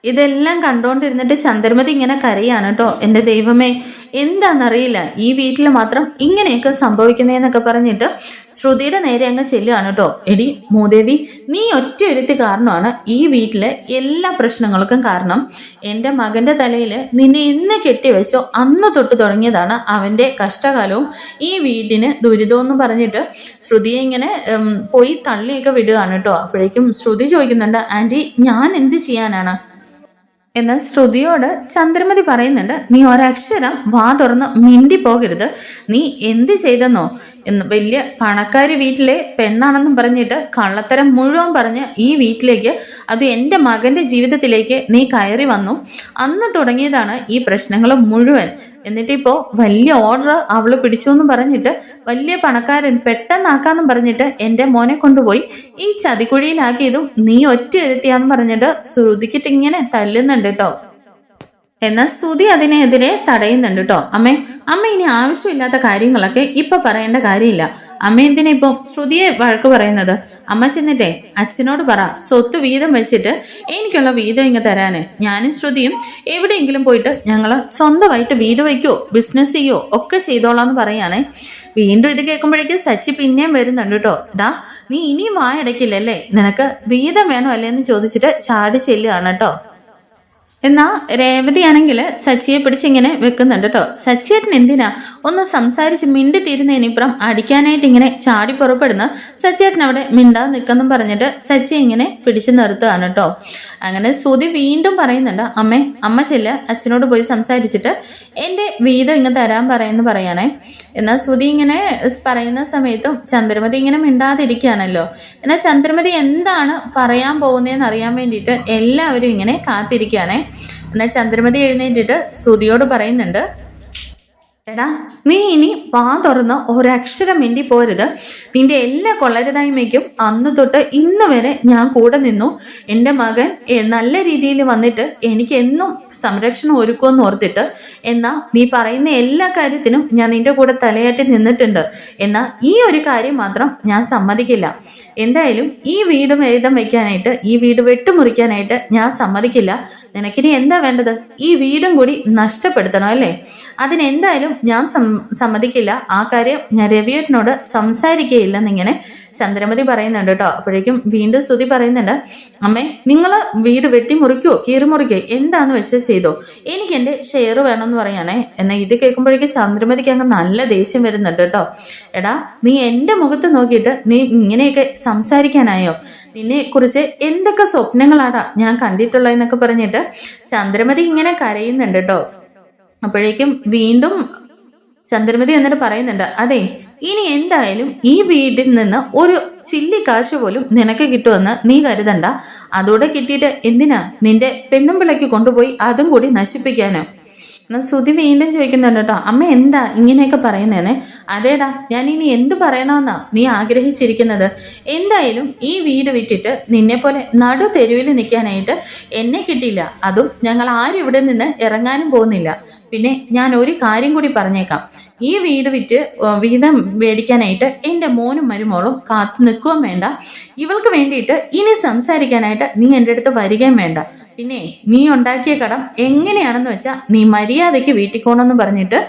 ഇതെല്ലാം കണ്ടുകൊണ്ടിരുന്നിട്ട് ചന്ദ്രമതി ഇങ്ങനെ കരയാണ് കേട്ടോ. എൻ്റെ ദൈവമേ, എന്താണെന്നറിയില്ല, ഈ വീട്ടിൽ മാത്രം ഇങ്ങനെയൊക്കെ സംഭവിക്കുന്നതെന്നൊക്കെ പറഞ്ഞിട്ട് ശ്രുതിയുടെ നേരെ അങ്ങ് ചെല്ലുകയാണ് കേട്ടോ. എടി മൂദേവി, നീ ഒറ്റ ഒരുത്തി കാരണമാണ് ഈ വീട്ടിലെ എല്ലാ പ്രശ്നങ്ങൾക്കും കാരണം. എൻ്റെ മകൻ്റെ തലയിൽ നിന്നെ എന്ന് കെട്ടിവെച്ചോ അന്ന് തൊട്ട് തുടങ്ങിയതാണ് അവൻ്റെ കഷ്ടകാലവും ഈ വീടിന് ദുരിതവും എന്ന് പറഞ്ഞിട്ട് ശ്രുതിയെ ഇങ്ങനെ പോയി തള്ളിയൊക്കെ വിടുകയാണ് കേട്ടോ. അപ്പോഴേക്കും ശ്രുതി ചോദിക്കുന്നുണ്ട്, ആൻറ്റി, ഞാൻ എന്ത് ചെയ്യാനാണ്? എന്നാൽ ശ്രുതിയോട് ചന്ദ്രമതി പറയുന്നുണ്ട്, നീ ഒരക്ഷരം വാ തുറന്ന് മിണ്ടി പോകരുത്. നീ എന്ത് ചെയ്തെന്നോ, വലിയ പണക്കാരി വീട്ടിലെ പെണ്ണാണെന്നും പറഞ്ഞിട്ട് കള്ളത്തരം മുഴുവൻ പറഞ്ഞ് ഈ വീട്ടിലേക്ക്, അത് എൻ്റെ മകൻ്റെ ജീവിതത്തിലേക്ക് നീ കയറി വന്നു. അന്ന് തുടങ്ങിയതാണ് ഈ പ്രശ്നങ്ങൾ മുഴുവൻ. എന്നിട്ടിപ്പോൾ വലിയ ഓർഡർ അവൾ പിടിച്ചു എന്ന് പറഞ്ഞിട്ട് വലിയ പണക്കാരൻ പെട്ടെന്നാക്കാന്നും പറഞ്ഞിട്ട് എൻ്റെ മോനെ കൊണ്ടുപോയി ഈ ചതിക്കുഴിയിലാക്കിയതും നീ ഒറ്റ ഒരുത്തിയാന്ന് പറഞ്ഞിട്ട് ശ്രുതിക്കിട്ട് ഇങ്ങനെ തല്ലുന്നുണ്ട് കേട്ടോ. എന്നാൽ ശ്രുതി അതിനെതിരെ തടയുന്നുണ്ട് കേട്ടോ. അമ്മ ഇനി ആവശ്യമില്ലാത്ത കാര്യങ്ങളൊക്കെ ഇപ്പൊ പറയേണ്ട കാര്യമില്ല. അമ്മ എന്തിനാ ഇപ്പം ശ്രുതിയെ വഴക്ക് പറയുന്നത്? അമ്മ ചെന്നിട്ടേ അച്ഛനോട് പറ സ്വത്ത് വീതം വെച്ചിട്ട് എനിക്കുള്ള വീതം ഇങ്ങ് തരാന്. ഞാനും ശ്രുതിയും എവിടെയെങ്കിലും പോയിട്ട് ഞങ്ങൾ സ്വന്തമായിട്ട് വീട് വയ്ക്കോ ബിസിനസ് ചെയ്യോ ഒക്കെ ചെയ്തോളാന്ന് പറയാനേ. വീണ്ടും ഇത് കേൾക്കുമ്പോഴേക്കും സച്ചി പിന്നെയും വരുന്നുണ്ട് കേട്ടോ. ഡാ നീ ഇനിയും വായടക്കില്ലല്ലേ, നിനക്ക് വീതം വേണോ അല്ലേന്ന് ചോദിച്ചിട്ട് ചാടി ചെല്ലുകയാണ് കേട്ടോ. എന്നാ രേവതിയാണെങ്കിൽ സച്ചിയെ പിടിച്ചിങ്ങനെ വെക്കുന്നുണ്ട് കേട്ടോ. സച്ചിയേട്ടൻ എന്തിനാ ഒന്ന് സംസാരിച്ച് മിണ്ടി തീരുന്നതിനിപ്പുറം അടിക്കാനായിട്ട് ഇങ്ങനെ ചാടി പുറപ്പെടുന്ന സച്ചിയേട്ടൻ അവിടെ മിണ്ടാതെ നിൽക്കെന്നും പറഞ്ഞിട്ട് സച്ചി ഇങ്ങനെ പിടിച്ചു നിർത്തുകയാണ് കേട്ടോ. അങ്ങനെ ശ്രുതി വീണ്ടും പറയുന്നുണ്ട്, അമ്മ ചെല്ല്, അച്ഛനോട് പോയി സംസാരിച്ചിട്ട് എൻ്റെ വീതം ഇങ്ങനെ തരാൻ പറയുന്നു പറയാനേ. എന്നാൽ ശ്രുതി ഇങ്ങനെ പറയുന്ന സമയത്തും ചന്ദ്രമതി ഇങ്ങനെ മിണ്ടാതിരിക്കുകയാണല്ലോ. എന്നാൽ ചന്ദ്രമതി എന്താണ് പറയാൻ പോകുന്നതെന്ന് അറിയാൻ വേണ്ടിയിട്ട് എല്ലാവരും ഇങ്ങനെ കാത്തിരിക്കുകയാണേ. എന്നാൽ ചന്ദ്രമതി എഴുന്നേറ്റിട്ട് ശ്രുതിയോട് പറയുന്നുണ്ട്, എടാ നീ ഇനി വാ തുറന്ന് ഒരക്ഷരം മിണ്ടി പോരുത്. നിന്റെ എല്ലാ കൊള്ളരുതായ്മയ്ക്കും അന്ന് തൊട്ട് ഇന്ന് വരെ ഞാൻ കൂടെ നിന്നു. എൻ്റെ മകൻ നല്ല രീതിയിൽ വന്നിട്ട് എനിക്ക് എന്നും സംരക്ഷണം ഒരുക്കുമെന്ന് ഓർത്തിട്ട് എന്നാൽ നീ പറയുന്ന എല്ലാ കാര്യത്തിനും ഞാൻ നിന്റെ കൂടെ തലയാട്ടി നിന്നിട്ടുണ്ട്. എന്നാൽ ഈ ഒരു കാര്യം മാത്രം ഞാൻ സമ്മതിക്കില്ല. എന്തായാലും ഈ വീട് വേദം വയ്ക്കാനായിട്ട്, ഈ വീട് വെട്ടുമുറിക്കാനായിട്ട് ഞാൻ സമ്മതിക്കില്ല. നിനക്കിനി എന്താ വേണ്ടത്? ഈ വീടും കൂടി നഷ്ടപ്പെടുത്തണം അല്ലേ? അതിനെന്തായാലും ഞാൻ സമ്മതിക്കില്ല. ആ കാര്യം ഞാൻ രവിയേട്ടനോട് സംസാരിക്കുകയില്ലെന്നിങ്ങനെ ചന്ദ്രമതി പറയുന്നുണ്ട് കേട്ടോ. അപ്പോഴേക്കും വീണ്ടും ശ്രുതി പറയുന്നുണ്ട്, അമ്മേ നിങ്ങൾ വീട് വെട്ടിമുറിക്കോ കീറിമുറിക്കോ എന്താന്ന് വെച്ചാൽ ചെയ്തോ, എനിക്ക് എൻ്റെ ഷെയർ വേണമെന്ന് പറയാനേ. എന്നാൽ ഇത് കേൾക്കുമ്പോഴേക്കും ചന്ദ്രമതിക്ക് അങ്ങ് നല്ല ദേഷ്യം വരുന്നുണ്ട് കേട്ടോ. എടാ നീ എൻ്റെ മുഖത്ത് നോക്കിയിട്ട് നീ ഇങ്ങനെയൊക്കെ സംസാരിക്കാനായോ? നിന്നെ കുറിച്ച് എന്തൊക്കെ സ്വപ്നങ്ങളാടാ ഞാൻ കണ്ടിട്ടുള്ളതെന്നൊക്കെ പറഞ്ഞിട്ട് ചന്ദ്രമതി ഇങ്ങനെ കരയുന്നുണ്ട് കേട്ടോ. അപ്പോഴേക്കും വീണ്ടും ചന്ദ്രമതി എന്നിട്ട് പറയുന്നുണ്ട്, അതെ ഇനി എന്തായാലും ഈ വീട്ടിൽ നിന്ന് ഒരു ചില്ലി കാശ് പോലും നിനക്ക് കിട്ടുമെന്ന് നീ കരുതണ്ട. അതോടെ കിട്ടിയിട്ട് എന്തിനാ നിന്റെ പെണ്ണുമ്പിളയ്ക്ക് കൊണ്ടുപോയി അതും കൂടി നശിപ്പിക്കാനോ? എന്നാൽ ശ്രുതി വീണ്ടും ചോദിക്കുന്നുണ്ട് കേട്ടോ, അമ്മ എന്താ ഇങ്ങനെയൊക്കെ പറയുന്നേനെ? അതേടാ ഞാൻ ഇനി എന്ത് പറയണമെന്നാ നീ ആഗ്രഹിച്ചിരിക്കുന്നത്? എന്തായാലും ഈ വീട് വിറ്റിട്ട് നിന്നെ പോലെ നടു തെരുവിൽ നിൽക്കാനായിട്ട് എന്നെ കിട്ടിയില്ല. അതും ഞങ്ങൾ ആരും ഇവിടെ നിന്ന് ഇറങ്ങാനും പോകുന്നില്ല. പിന്നെ ഞാൻ ഒരു കാര്യം കൂടി പറഞ്ഞേക്കാം, ഈ വീട് വിറ്റ് വീതം മേടിക്കാനായിട്ട് എൻ്റെ മോനും മരുമോളും കാത്തു നിൽക്കുകയും വേണ്ട. ഇവൾക്ക് വേണ്ടിയിട്ട് ഇനി സംസാരിക്കാനായിട്ട് നീ എൻ്റെ അടുത്ത് വരികയും വേണ്ട. പിന്നെ നീ ഉണ്ടാക്കിയ കടം എങ്ങനെയാണെന്ന് വെച്ചാൽ നീ മര്യാദയ്ക്ക് വീട്ടിക്കോണമെന്ന് പറഞ്ഞിട്ട്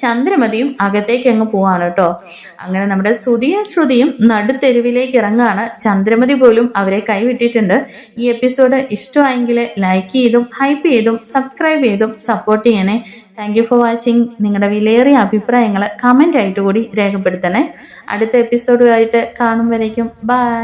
ചന്ദ്രമതിയും അകത്തേക്ക് അങ്ങ് പോവാണ് കേട്ടോ. അങ്ങനെ നമ്മുടെ ശ്രുതിയും നടുത്തെരുവിലേക്ക് ഇറങ്ങുകയാണ്. ചന്ദ്രമതി പോലും അവരെ കൈവിട്ടിട്ടുണ്ട്. ഈ എപ്പിസോഡ് ഇഷ്ടമായെങ്കിൽ ലൈക്ക് ചെയ്തും ഹൈപ്പ് ചെയ്തും സബ്സ്ക്രൈബ് ചെയ്തും സപ്പോർട്ട് ചെയ്യണേ. Thank you for watching. നിങ്ങളുടെ വിലയേറിയ അഭിപ്രായങ്ങൾ കമൻ്റ് ആയിട്ട് കൂടി രേഖപ്പെടുത്തണേ. അടുത്ത എപ്പിസോഡുമായിട്ട് കാണും വരേക്കും ബൈ.